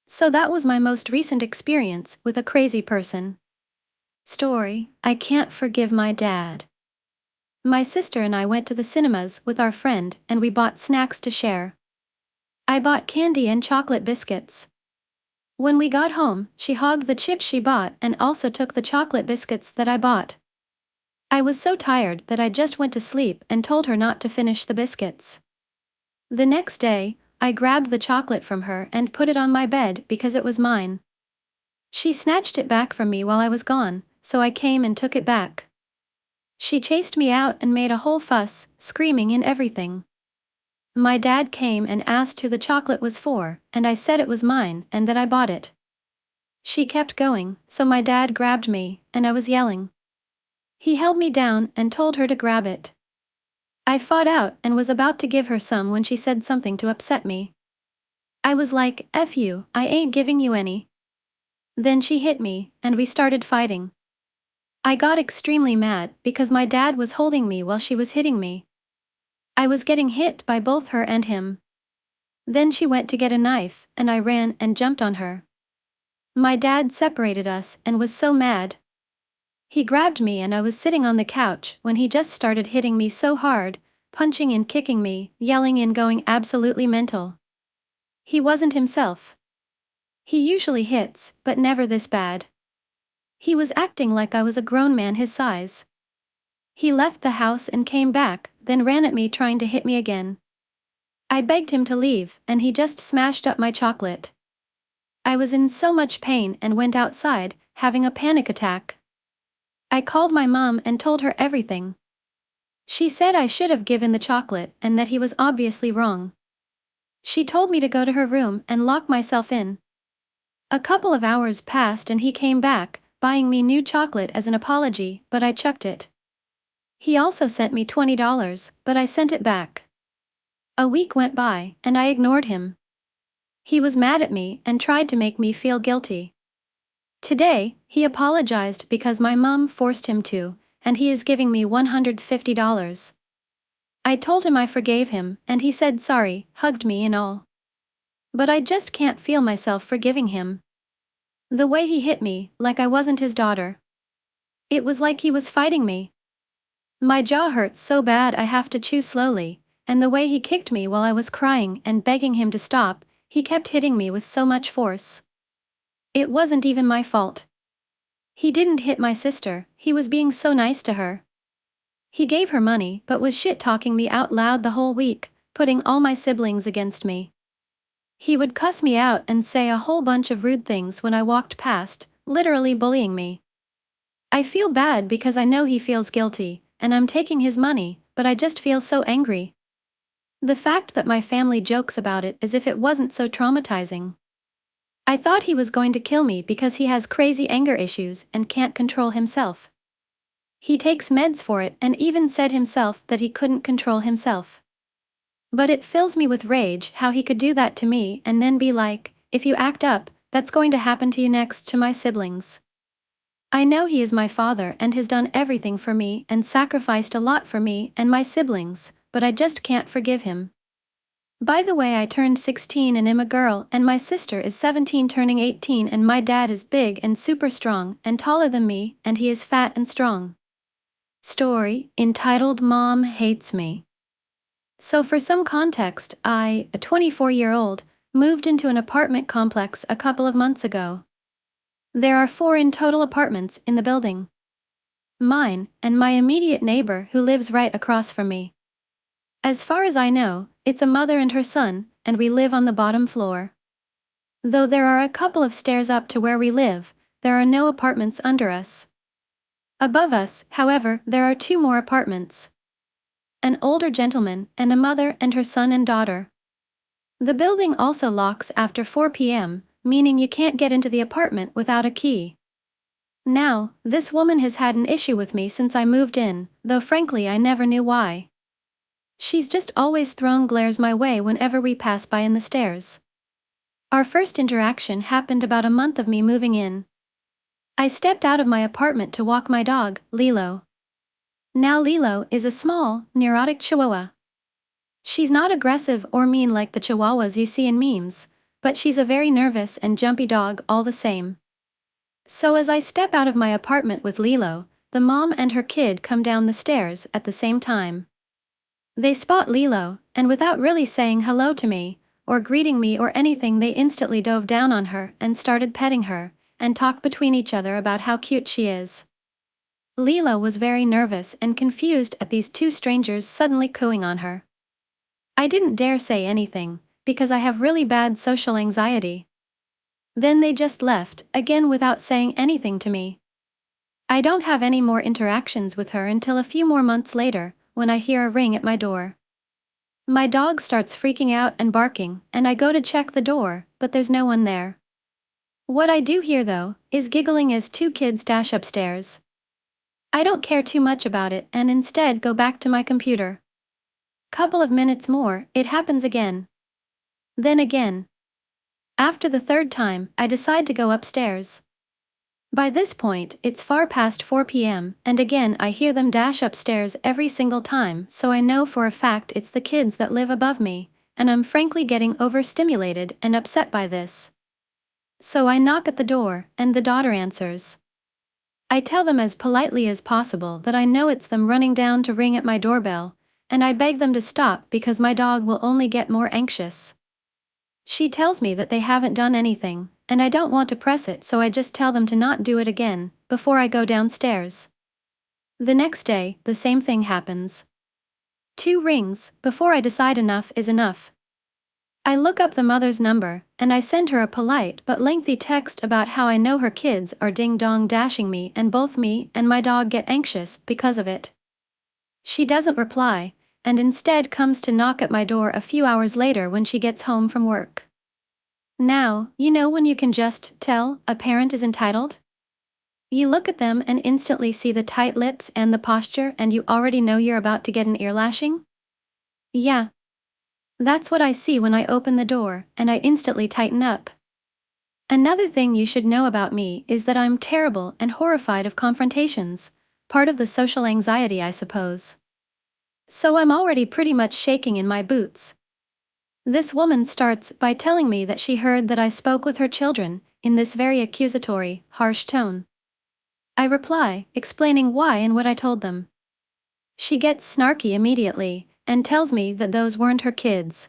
So that was my most recent experience with a crazy person. Story, I can't forgive my dad. My sister and I went to the cinemas with our friend and we bought snacks to share. I bought candy and chocolate biscuits. When we got home, she hogged the chips she bought and also took the chocolate biscuits that I bought. I was so tired that I just went to sleep and told her not to finish the biscuits. The next day, I grabbed the chocolate from her and put it on my bed because it was mine. She snatched it back from me while I was gone, so I came and took it back. She chased me out and made a whole fuss, screaming and everything. My dad came and asked who the chocolate was for, and I said it was mine and that I bought it. She kept going, so my dad grabbed me, and I was yelling. He held me down and told her to grab it. I fought out and was about to give her some when she said something to upset me. I was like, F you, I ain't giving you any. Then she hit me, and we started fighting. I got extremely mad because my dad was holding me while she was hitting me. I was getting hit by both her and him. Then she went to get a knife, and I ran and jumped on her. My dad separated us and was so mad. He grabbed me and I was sitting on the couch when he just started hitting me so hard, punching and kicking me, yelling and going absolutely mental. He wasn't himself. He usually hits, but never this bad. He was acting like I was a grown man his size. He left the house and came back, then ran at me trying to hit me again. I begged him to leave, and he just smashed up my chocolate. I was in so much pain and went outside, having a panic attack. I called my mom and told her everything. She said I should have given the chocolate and that he was obviously wrong. She told me to go to her room and lock myself in. A couple of hours passed and he came back, buying me new chocolate as an apology, but I chucked it. He also sent me $20, but I sent it back. A week went by, and I ignored him. He was mad at me and tried to make me feel guilty. Today, he apologized because my mom forced him to, and he is giving me $150. I told him I forgave him, and he said sorry, hugged me and all. But I just can't feel myself forgiving him. The way he hit me, like I wasn't his daughter. It was like he was fighting me. My jaw hurts so bad I have to chew slowly, and the way he kicked me while I was crying and begging him to stop, he kept hitting me with so much force. It wasn't even my fault. He didn't hit my sister, he was being so nice to her. He gave her money but was shit-talking me out loud the whole week, putting all my siblings against me. He would cuss me out and say a whole bunch of rude things when I walked past, literally bullying me. I feel bad because I know he feels guilty, and I'm taking his money, but I just feel so angry. The fact that my family jokes about it as if it wasn't so traumatizing. I thought he was going to kill me because he has crazy anger issues and can't control himself. He takes meds for it and even said himself that he couldn't control himself. But it fills me with rage how he could do that to me and then be like, if you act up, that's going to happen to you next to my siblings. I know he is my father and has done everything for me and sacrificed a lot for me and my siblings, but I just can't forgive him. By the way, I turned 16 and am a girl, and my sister is 17 turning 18, and my dad is big and super strong and taller than me, and he is fat and strong. Story, entitled Mom Hates Me. So for some context, I, a 24-year-old, moved into an apartment complex a couple of months ago. There are 4 in total apartments in the building. Mine, and my immediate neighbor who lives right across from me. As far as I know, it's a mother and her son, and we live on the bottom floor. Though there are a couple of stairs up to where we live, there are no apartments under us. Above us, however, there are 2 more apartments. An older gentleman and a mother and her son and daughter. The building also locks after 4 p.m., meaning you can't get into the apartment without a key. Now, this woman has had an issue with me since I moved in, though frankly I never knew why. She's just always thrown glares my way whenever we pass by in the stairs. Our first interaction happened about a month of me moving in. I stepped out of my apartment to walk my dog, Lilo. Now Lilo is a small, neurotic chihuahua. She's not aggressive or mean like the chihuahuas you see in memes, but she's a very nervous and jumpy dog all the same. So as I step out of my apartment with Lilo, the mom and her kid come down the stairs at the same time. They spot Lilo, and without really saying hello to me, or greeting me or anything, they instantly dove down on her and started petting her, and talked between each other about how cute she is. Lilo was very nervous and confused at these 2 strangers suddenly cooing on her. I didn't dare say anything, because I have really bad social anxiety. Then they just left, again without saying anything to me. I don't have any more interactions with her until a few more months later, when I hear a ring at my door. My dog starts freaking out and barking, and I go to check the door, but there's no one there. What I do hear though, is giggling as 2 kids dash upstairs. I don't care too much about it and instead go back to my computer. Couple of minutes more, it happens again. Then again. After the 3rd time, I decide to go upstairs. By this point, it's far past 4 p.m., and again I hear them dash upstairs every single time, so I know for a fact it's the kids that live above me, and I'm frankly getting overstimulated and upset by this. So I knock at the door, and the daughter answers. I tell them as politely as possible that I know it's them running down to ring at my doorbell, and I beg them to stop because my dog will only get more anxious. She tells me that they haven't done anything, and I don't want to press it, so I just tell them to not do it again, before I go downstairs. The next day, the same thing happens. 2 rings, before I decide enough is enough. I look up the mother's number, and I send her a polite but lengthy text about how I know her kids are ding-dong dashing me and both me and my dog get anxious because of it. She doesn't reply, and instead comes to knock at my door a few hours later when she gets home from work. Now, you know when you can just tell a parent is entitled? You look at them and instantly see the tight lips and the posture, and you already know you're about to get an ear lashing? Yeah. That's what I see when I open the door, and I instantly tighten up. Another thing you should know about me is that I'm terrible and horrified of confrontations, part of the social anxiety, I suppose. So I'm already pretty much shaking in my boots. This woman starts by telling me that she heard that I spoke with her children, in this very accusatory, harsh tone. I reply, explaining why and what I told them. She gets snarky immediately, and tells me that those weren't her kids.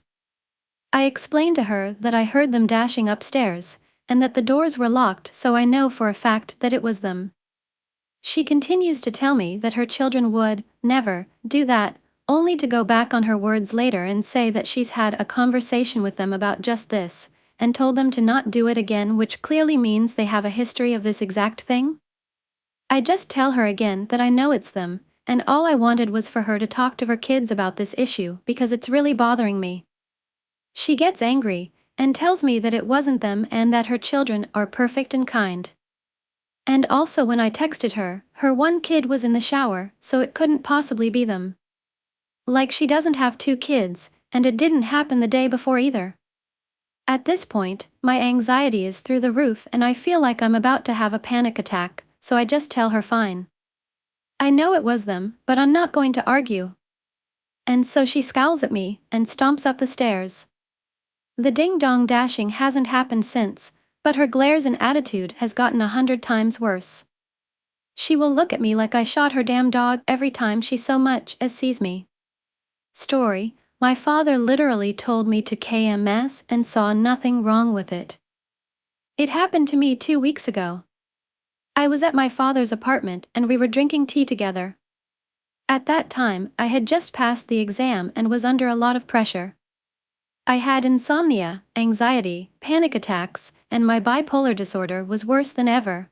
I explain to her that I heard them dashing upstairs, and that the doors were locked, so I know for a fact that it was them. She continues to tell me that her children would never do that, only to go back on her words later and say that she's had a conversation with them about just this, and told them to not do it again, which clearly means they have a history of this exact thing. I just tell her again that I know it's them, and all I wanted was for her to talk to her kids about this issue because it's really bothering me. She gets angry and tells me that it wasn't them and that her children are perfect and kind. And also, when I texted her, her one kid was in the shower, so it couldn't possibly be them. Like she doesn't have two kids, and it didn't happen the day before either. At this point, my anxiety is through the roof and I feel like I'm about to have a panic attack, so I just tell her fine. I know it was them, but I'm not going to argue. And so she scowls at me and stomps up the stairs. The ding-dong dashing hasn't happened since, but her glares and attitude has gotten 100 times worse. She will look at me like I shot her damn dog every time she so much as sees me. Story: my father literally told me to KMS and saw nothing wrong with it. It happened to me 2 weeks ago. I was at my father's apartment and we were drinking tea together. At that time, I had just passed the exam and was under a lot of pressure. I had insomnia, anxiety, panic attacks, and my bipolar disorder was worse than ever.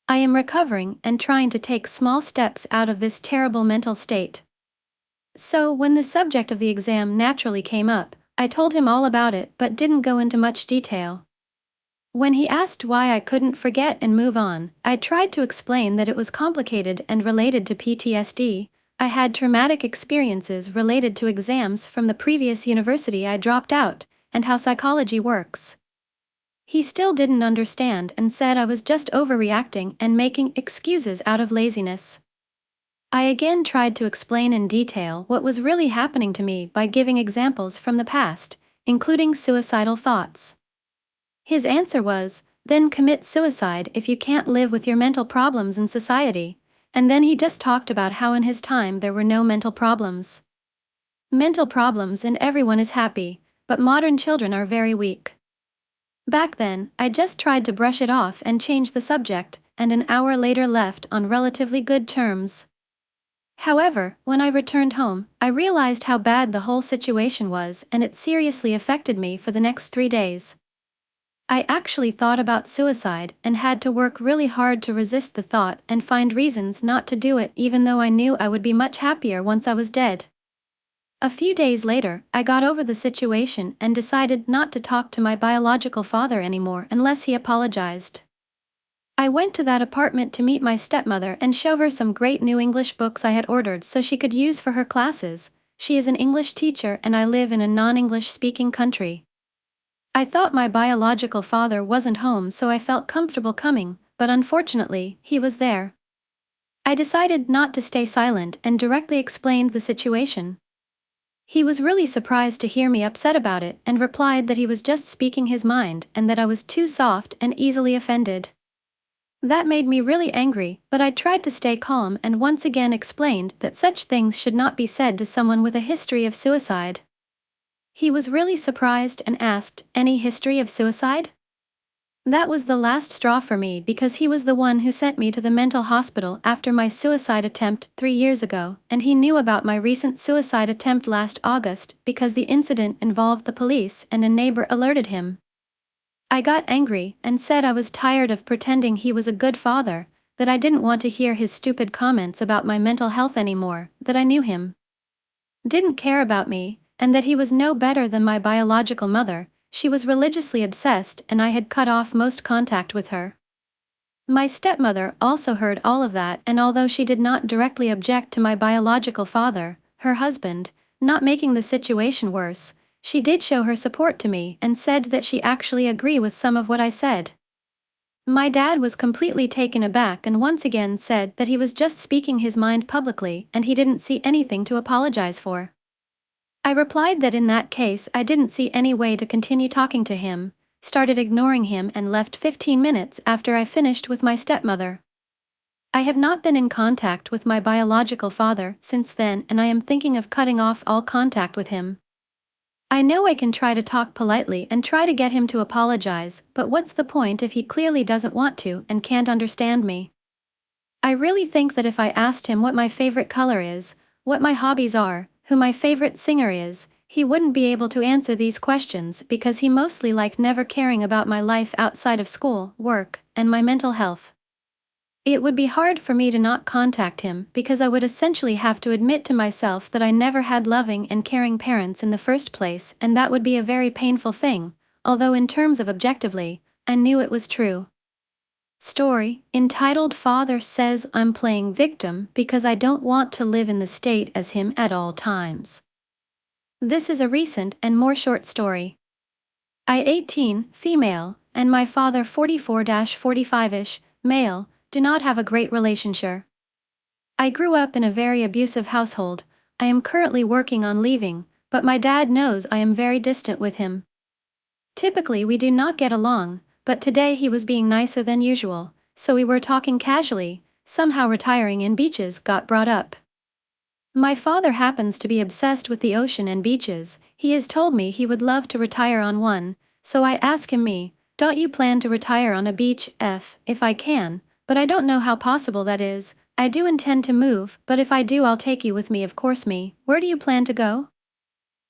I am recovering and trying to take small steps out of this terrible mental state. So, when the subject of the exam naturally came up, I told him all about it but didn't go into much detail. When he asked why I couldn't forget and move on, I tried to explain that it was complicated and related to PTSD. I had traumatic experiences related to exams from the previous university I dropped out, and how psychology works. He still didn't understand and said I was just overreacting and making excuses out of laziness. I again tried to explain in detail what was really happening to me by giving examples from the past, including suicidal thoughts. His answer was, then commit suicide if you can't live with your mental problems in society. And then he just talked about how in his time there were no mental problems. Mental problems and everyone is happy, but modern children are very weak. Back then, I just tried to brush it off and change the subject, and an hour later left on relatively good terms. However, when I returned home, I realized how bad the whole situation was and it seriously affected me for the next 3 days. I actually thought about suicide and had to work really hard to resist the thought and find reasons not to do it, even though I knew I would be much happier once I was dead. A few days later, I got over the situation and decided not to talk to my biological father anymore unless he apologized. I went to that apartment to meet my stepmother and show her some great new English books I had ordered so she could use for her classes. She is an English teacher and I live in a non-English speaking country. I thought my biological father wasn't home, so I felt comfortable coming, but unfortunately, he was there. I decided not to stay silent and directly explained the situation. He was really surprised to hear me upset about it and replied that he was just speaking his mind and that I was too soft and easily offended. That made me really angry, but I tried to stay calm and once again explained that such things should not be said to someone with a history of suicide. He was really surprised and asked, "Any history of suicide?" That was the last straw for me because he was the one who sent me to the mental hospital after my suicide attempt 3 years ago, and he knew about my recent suicide attempt last August because the incident involved the police and a neighbor alerted him. I got angry and said I was tired of pretending he was a good father, that I didn't want to hear his stupid comments about my mental health anymore, that I knew him didn't care about me, and that he was no better than my biological mother. She was religiously obsessed and I had cut off most contact with her. My stepmother also heard all of that, and although she did not directly object to my biological father, her husband, not making the situation worse, she did show her support to me and said that she actually agreed with some of what I said. My dad was completely taken aback and once again said that he was just speaking his mind publicly and he didn't see anything to apologize for. I replied that in that case I didn't see any way to continue talking to him, started ignoring him and left 15 minutes after I finished with my stepmother. I have not been in contact with my biological father since then and I am thinking of cutting off all contact with him. I know I can try to talk politely and try to get him to apologize, but what's the point if he clearly doesn't want to and can't understand me? I really think that if I asked him what my favorite color is, what my hobbies are, who my favorite singer is, he wouldn't be able to answer these questions because he mostly liked never caring about my life outside of school, work, and my mental health. It would be hard for me to not contact him because I would essentially have to admit to myself that I never had loving and caring parents in the first place, and that would be a very painful thing, although in terms of objectively, I knew it was true. Story, entitled Father Says I'm Playing Victim Because I Don't Want to Live in the State as Him at All Times. This is a recent and more short story. I 18, female, and my father 44-45-ish, male, do not have a great relationship. I grew up in a very abusive household. I am currently working on leaving, but my dad knows I am very distant with him. Typically we do not get along, but today he was being nicer than usual, so we were talking casually. Somehow retiring and beaches got brought up. My father happens to be obsessed with the ocean and beaches. He has told me he would love to retire on one, so I ask him, don't you plan to retire on a beach? If I can, but I don't know how possible that is. I do intend to move, but if I do I'll take you with me, of course. Where do you plan to go?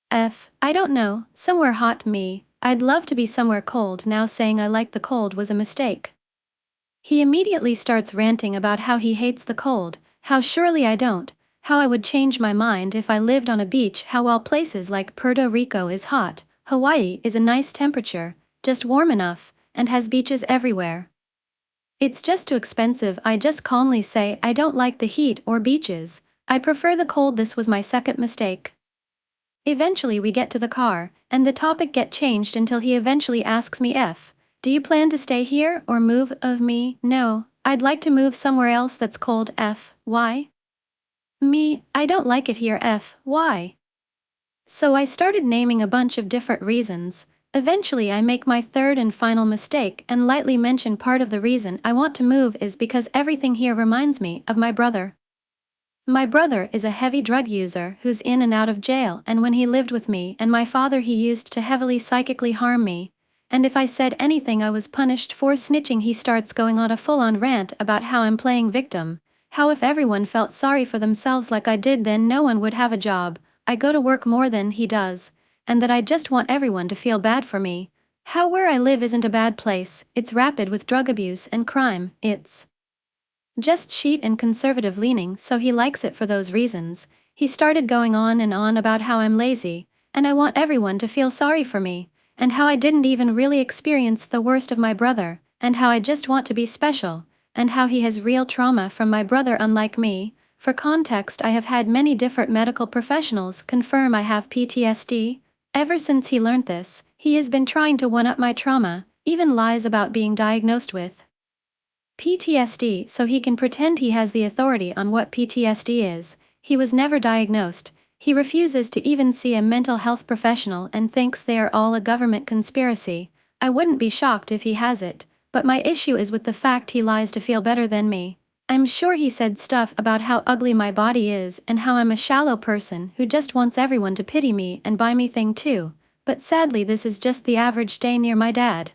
I don't know, somewhere hot. I'd love to be somewhere cold. Now saying I like the cold was a mistake. He immediately starts ranting about how he hates the cold, how surely I don't, how I would change my mind if I lived on a beach, how while places like Puerto Rico is hot, Hawaii is a nice temperature, just warm enough, and has beaches everywhere. It's just too expensive. I just calmly say I don't like the heat or beaches, I prefer the cold. This was my second mistake. Eventually we get to the car, and the topic get changed until he eventually asks me, do you plan to stay here or move? No, I'd like to move somewhere else that's cold. Why? I don't like it here. Why? So I started naming a bunch of different reasons. Eventually I make my third and final mistake and lightly mention part of the reason I want to move is because everything here reminds me of my brother. My brother is a heavy drug user who's in and out of jail, and when he lived with me and my father he used to heavily psychically harm me, and if I said anything I was punished for snitching. He starts going on a full-on rant about how I'm playing victim, how if everyone felt sorry for themselves like I did then no one would have a job, I go to work more than he does, and that I just want everyone to feel bad for me. How where I live isn't a bad place, it's rapid with drug abuse and crime, it's just shit and conservative leaning, so he likes it for those reasons. He started going on and on about how I'm lazy, and I want everyone to feel sorry for me, and how I didn't even really experience the worst of my brother, and how I just want to be special, and how he has real trauma from my brother unlike me. For context, I have had many different medical professionals confirm I have PTSD. Ever since he learned this, he has been trying to one-up my trauma, even lies about being diagnosed with PTSD so he can pretend he has the authority on what PTSD is. He was never diagnosed. He refuses to even see a mental health professional and thinks they are all a government conspiracy. I wouldn't be shocked if he has it, but my issue is with the fact he lies to feel better than me. I'm sure he said stuff about how ugly my body is and how I'm a shallow person who just wants everyone to pity me and buy me thing too, but sadly this is just the average day near my dad.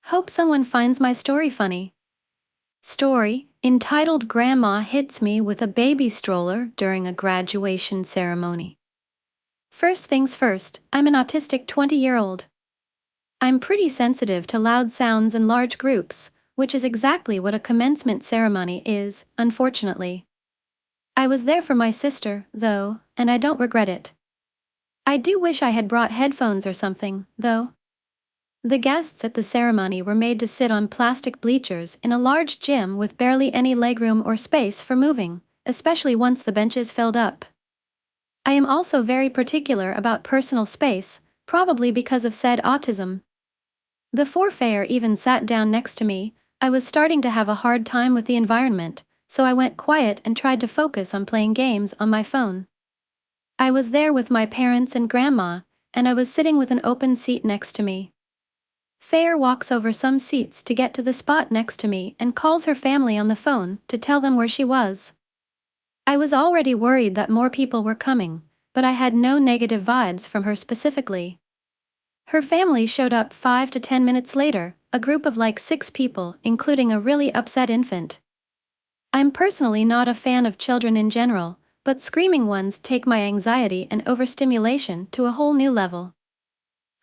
Hope someone finds my story funny. Story, entitled Grandma Hits Me with a Baby Stroller During a Graduation Ceremony. First things first, I'm an autistic 20-year-old. I'm pretty sensitive to loud sounds and large groups, which is exactly what a commencement ceremony is, unfortunately. I was there for my sister, though, and I don't regret it. I do wish I had brought headphones or something, though. The guests at the ceremony were made to sit on plastic bleachers in a large gym with barely any legroom or space for moving, especially once the benches filled up. I am also very particular about personal space, probably because of said autism. The forfair even sat down next to me. I was starting to have a hard time with the environment, so I went quiet and tried to focus on playing games on my phone. I was there with my parents and grandma, and I was sitting with an open seat next to me. Fair walks over some seats to get to the spot next to me and calls her family on the phone to tell them where she was. I was already worried that more people were coming, but I had no negative vibes from her specifically. Her family showed up 5 to 10 minutes later, a group of like 6 people, including a really upset infant. I'm personally not a fan of children in general, but screaming ones take my anxiety and overstimulation to a whole new level.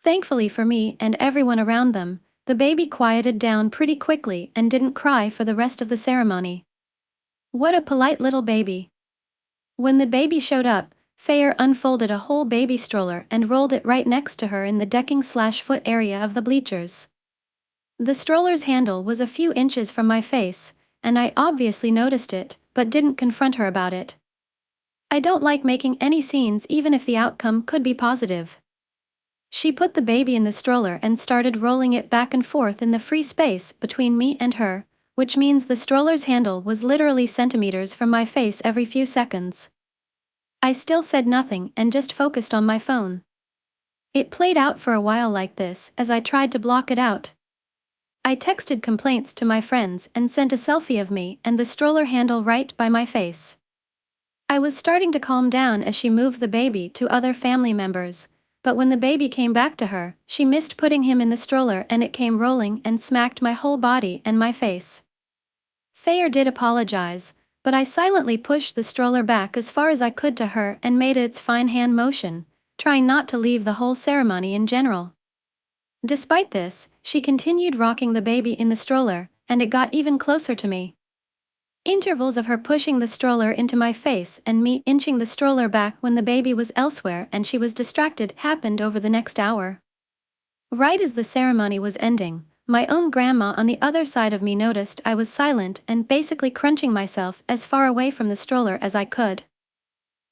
Thankfully for me and everyone around them, the baby quieted down pretty quickly and didn't cry for the rest of the ceremony. What a polite little baby. When the baby showed up, Fayer unfolded a whole baby stroller and rolled it right next to her in the decking/foot area of the bleachers. The stroller's handle was a few inches from my face, and I obviously noticed it, but didn't confront her about it. I don't like making any scenes even if the outcome could be positive. She put the baby in the stroller and started rolling it back and forth in the free space between me and her, which means the stroller's handle was literally centimeters from my face every few seconds. I still said nothing and just focused on my phone. It played out for a while like this as I tried to block it out. I texted complaints to my friends and sent a selfie of me and the stroller handle right by my face. I was starting to calm down as she moved the baby to other family members, but when the baby came back to her, she missed putting him in the stroller and it came rolling and smacked my whole body and my face. Fayer did apologize, but I silently pushed the stroller back as far as I could to her and made its fine hand motion, trying not to leave the whole ceremony in general. Despite this, she continued rocking the baby in the stroller, and it got even closer to me. Intervals of her pushing the stroller into my face and me inching the stroller back when the baby was elsewhere and she was distracted happened over the next hour. Right as the ceremony was ending, my own grandma on the other side of me noticed I was silent and basically crunching myself as far away from the stroller as I could.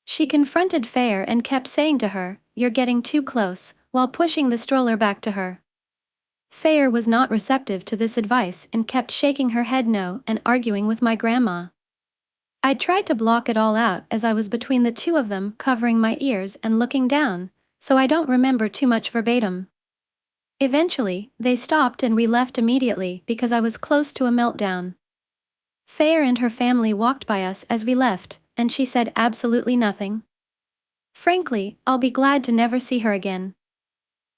She confronted Fayer and kept saying to her, "You're getting too close," while pushing the stroller back to her. Fayer was not receptive to this advice and kept shaking her head no and arguing with my grandma. I tried to block it all out as I was between the two of them covering my ears and looking down, so I don't remember too much verbatim. Eventually, they stopped and we left immediately because I was close to a meltdown. Fayer and her family walked by us as we left, and she said absolutely nothing. Frankly, I'll be glad to never see her again.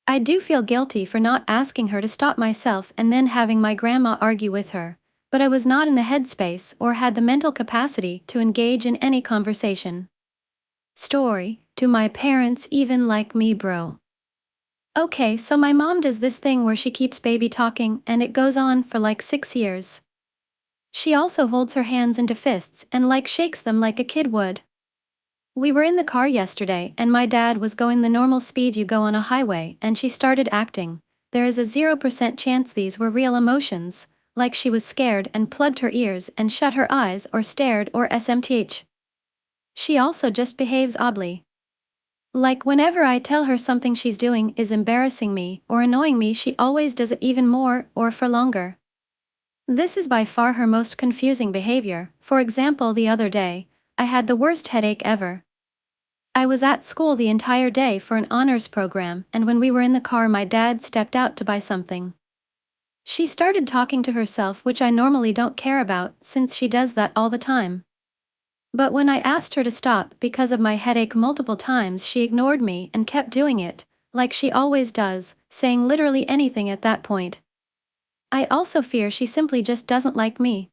I do feel guilty for not asking her to stop myself and then having my grandma argue with her, but I was not in the headspace or had the mental capacity to engage in any conversation. Story: Do my parents even like me, bro? Okay, so my mom does this thing where she keeps baby talking and it goes on for like 6 years. She also holds her hands into fists and shakes them like a kid would. We were in the car yesterday and my dad was going the normal speed you go on a highway and she started acting. There is a 0% chance these were real emotions, like she was scared and plugged her ears and shut her eyes or stared or smth. She also just behaves oddly. Like whenever I tell her something she's doing is embarrassing me or annoying me, she always does it even more or for longer. This is by far her most confusing behavior. For example, the other day, I had the worst headache ever. I was at school the entire day for an honors program, and when we were in the car my dad stepped out to buy something. She started talking to herself, which I normally don't care about since she does that all the time. But when I asked her to stop because of my headache multiple times, she ignored me and kept doing it, like she always does, saying literally anything at that point. I also fear she simply just doesn't like me.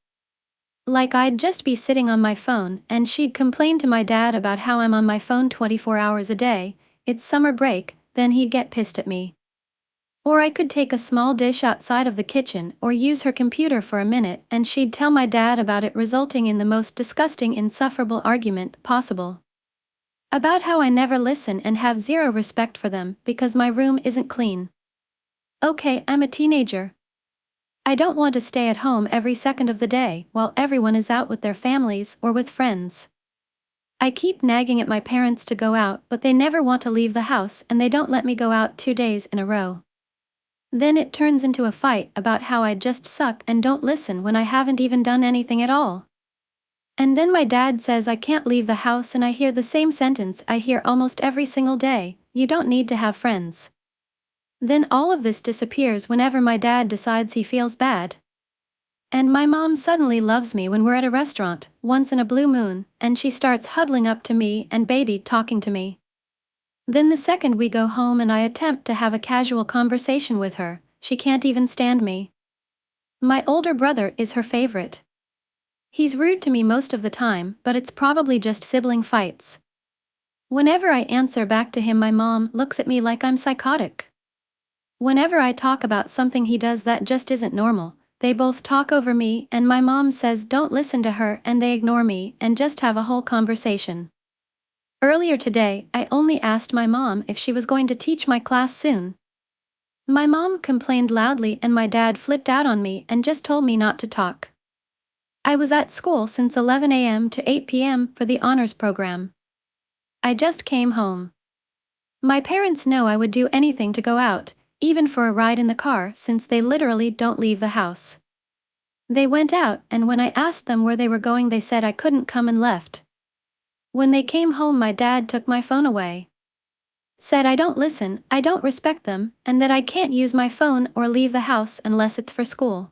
Like I'd just be sitting on my phone and she'd complain to my dad about how I'm on my phone 24 hours a day, it's summer break, then he'd get pissed at me. Or I could take a small dish outside of the kitchen or use her computer for a minute and she'd tell my dad about it, resulting in the most disgusting, insufferable argument possible. About how I never listen and have zero respect for them because my room isn't clean. Okay, I'm a teenager. I don't want to stay at home every second of the day while everyone is out with their families or with friends. I keep nagging at my parents to go out, but they never want to leave the house and they don't let me go out 2 days in a row. Then it turns into a fight about how I just suck and don't listen when I haven't even done anything at all. And then my dad says I can't leave the house and I hear the same sentence I hear almost every single day: "You don't need to have friends." Then all of this disappears whenever my dad decides he feels bad. And my mom suddenly loves me when we're at a restaurant, once in a blue moon, and she starts huddling up to me and baby talking to me. Then the second we go home and I attempt to have a casual conversation with her, she can't even stand me. My older brother is her favorite. He's rude to me most of the time, but it's probably just sibling fights. Whenever I answer back to him, my mom looks at me like I'm psychotic. Whenever I talk about something he does that just isn't normal, they both talk over me and my mom says don't listen to her and they ignore me and just have a whole conversation. Earlier today, I only asked my mom if she was going to teach my class soon. My mom complained loudly and my dad flipped out on me and just told me not to talk. I was at school since 11 a.m. to 8 p.m. for the honors program. I just came home. My parents know I would do anything to go out, even for a ride in the car, since they literally don't leave the house. They went out, and when I asked them where they were going, they said I couldn't come and left. When they came home, my dad took my phone away. Said I don't listen, I don't respect them, and that I can't use my phone or leave the house unless it's for school.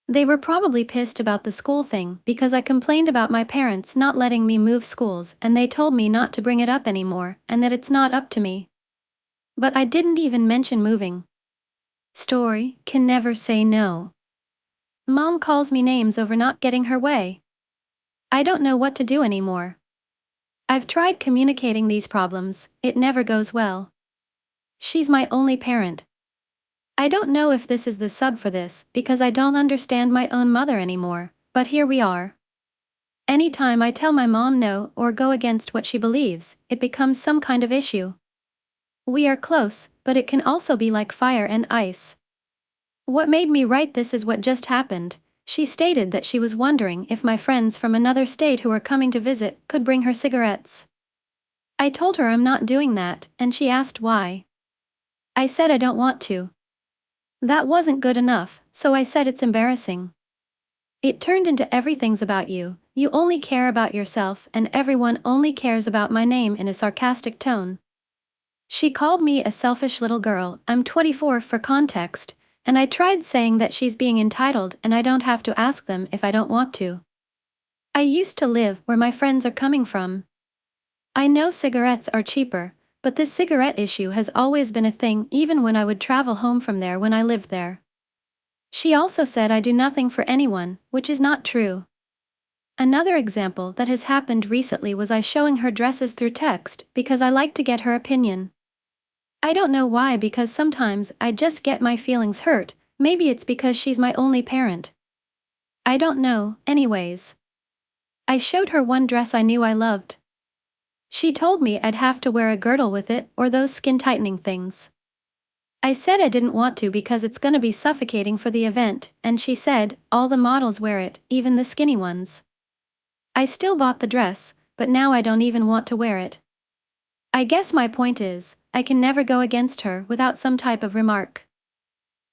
They were probably pissed about the school thing because I complained about my parents not letting me move schools and they told me not to bring it up anymore and that it's not up to me. But I didn't even mention moving. Story, can never say no. Mom calls me names over not getting her way. I don't know what to do anymore. I've tried communicating these problems, it never goes well. She's my only parent. I don't know if this is the sub for this because I don't understand my own mother anymore, but here we are. Anytime I tell my mom no or go against what she believes, it becomes some kind of issue. We are close, but it can also be like fire and ice. What made me write this is what just happened. She stated that she was wondering if my friends from another state who are coming to visit could bring her cigarettes. I told her I'm not doing that, and she asked why. I said I don't want to. That wasn't good enough, so I said it's embarrassing. It turned into everything's about you, you only care about yourself and everyone only cares about my name in a sarcastic tone. She called me a selfish little girl. I'm 24 for context, and I tried saying that she's being entitled and I don't have to ask them if I don't want to. I used to live where my friends are coming from. I know cigarettes are cheaper, but this cigarette issue has always been a thing even when I would travel home from there when I lived there. She also said I do nothing for anyone, which is not true. Another example that has happened recently was I showing her dresses through text because I like to get her opinion. I don't know why, because sometimes I just get my feelings hurt, maybe it's because she's my only parent. I don't know, anyways. I showed her one dress I knew I loved. She told me I'd have to wear a girdle with it or those skin tightening things. I said I didn't want to because it's gonna be suffocating for the event, and she said, all the models wear it, even the skinny ones. I still bought the dress, but now I don't even want to wear it. I guess my point is, I can never go against her without some type of remark.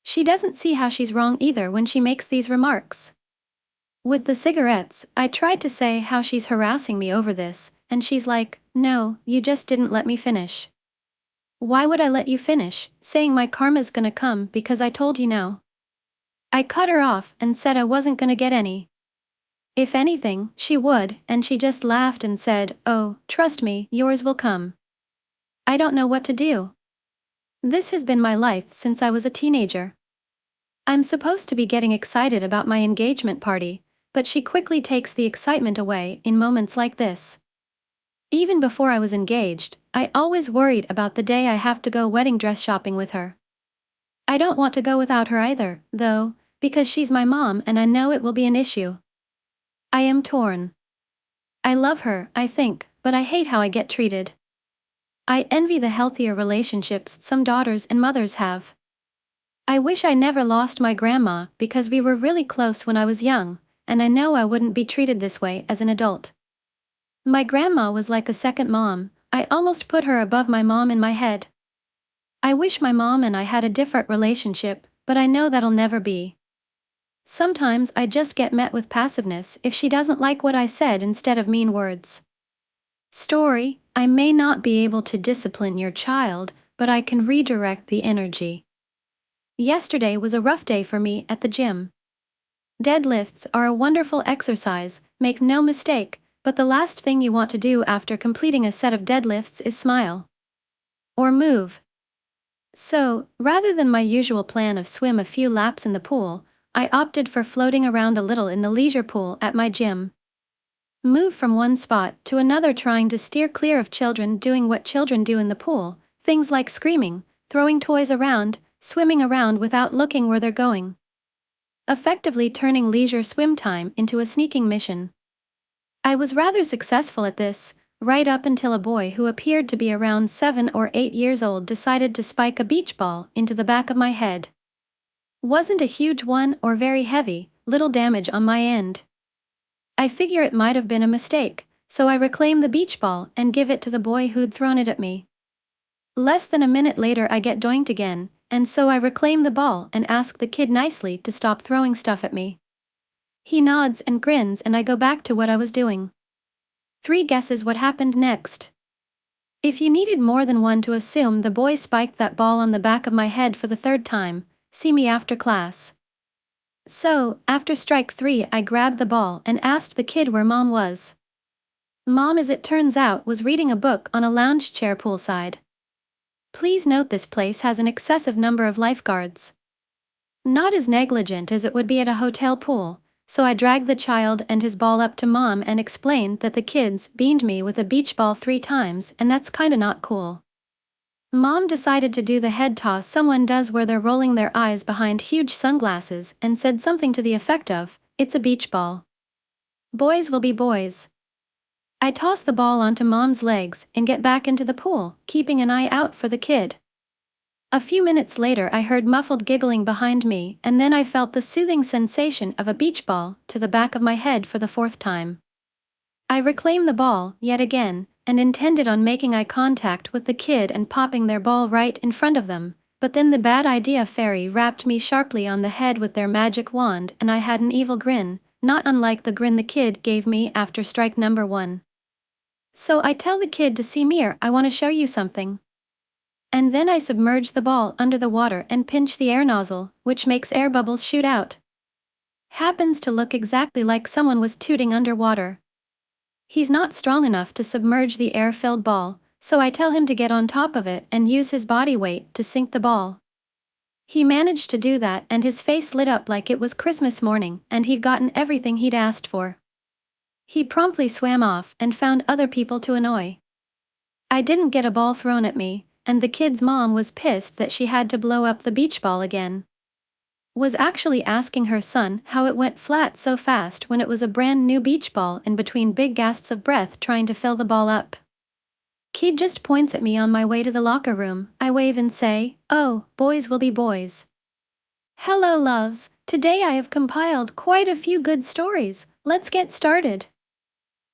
She doesn't see how she's wrong either when she makes these remarks. With the cigarettes, I tried to say how she's harassing me over this, and she's like, no, you just didn't let me finish. Why would I let you finish, saying my karma's gonna come because I told you no? I cut her off and said I wasn't gonna get any. If anything, she would, and she just laughed and said, oh, trust me, yours will come. I don't know what to do. This has been my life since I was a teenager. I'm supposed to be getting excited about my engagement party, but she quickly takes the excitement away in moments like this. Even before I was engaged, I always worried about the day I have to go wedding dress shopping with her. I don't want to go without her either, though, because she's my mom and I know it will be an issue. I am torn. I love her, I think, but I hate how I get treated. I envy the healthier relationships some daughters and mothers have. I wish I never lost my grandma because we were really close when I was young, and I know I wouldn't be treated this way as an adult. My grandma was like a second mom. I almost put her above my mom in my head. I wish my mom and I had a different relationship, but I know that'll never be. Sometimes I just get met with passiveness if she doesn't like what I said instead of mean words. Story, I may not be able to discipline your child, but I can redirect the energy. Yesterday was a rough day for me at the gym. Deadlifts are a wonderful exercise, make no mistake, but the last thing you want to do after completing a set of deadlifts is smile. Or move. So, rather than my usual plan of swim a few laps in the pool, I opted for floating around a little in the leisure pool at my gym. Move from one spot to another trying to steer clear of children doing what children do in the pool, things like screaming, throwing toys around, swimming around without looking where they're going. Effectively turning leisure swim time into a sneaking mission. I was rather successful at this, right up until a boy who appeared to be around 7 or 8 years old decided to spike a beach ball into the back of my head. Wasn't a huge one or very heavy, little damage on my end. I figure it might have been a mistake, so I reclaim the beach ball and give it to the boy who'd thrown it at me. Less than a minute later I get doinked again, and so I reclaim the ball and ask the kid nicely to stop throwing stuff at me. He nods and grins and I go back to what I was doing. 3 guesses what happened next. If you needed more than one to assume the boy spiked that ball on the back of my head for the 3rd time, see me after class. So, after strike 3 I grabbed the ball and asked the kid where Mom was. Mom, as it turns out, was reading a book on a lounge chair poolside. Please note this place has an excessive number of lifeguards. Not as negligent as it would be at a hotel pool, so I dragged the child and his ball up to Mom and explained that the kids beamed me with a beach ball 3 times and that's kinda not cool. Mom decided to do the head toss someone does where they're rolling their eyes behind huge sunglasses and said something to the effect of, "It's a beach ball. Boys will be boys." I toss the ball onto Mom's legs and get back into the pool, keeping an eye out for the kid. A few minutes later I heard muffled giggling behind me and then I felt the soothing sensation of a beach ball to the back of my head for the 4th time. I reclaim the ball, yet again, and intended on making eye contact with the kid and popping their ball right in front of them, but then the bad idea fairy rapped me sharply on the head with their magic wand and I had an evil grin, not unlike the grin the kid gave me after strike number 1. So I tell the kid to see me, I want to show you something. And then I submerge the ball under the water and pinch the air nozzle, which makes air bubbles shoot out. Happens to look exactly like someone was tooting underwater. He's not strong enough to submerge the air-filled ball, so I tell him to get on top of it and use his body weight to sink the ball. He managed to do that and his face lit up like it was Christmas morning and he'd gotten everything he'd asked for. He promptly swam off and found other people to annoy. I didn't get a ball thrown at me, and the kid's mom was pissed that she had to blow up the beach ball again. Was actually asking her son how it went flat so fast when it was a brand new beach ball and between big gasps of breath trying to fill the ball up. Kid just points at me on my way to the locker room. I wave and say, "Oh, boys will be boys." Hello loves, today I have compiled quite a few good stories. Let's get started.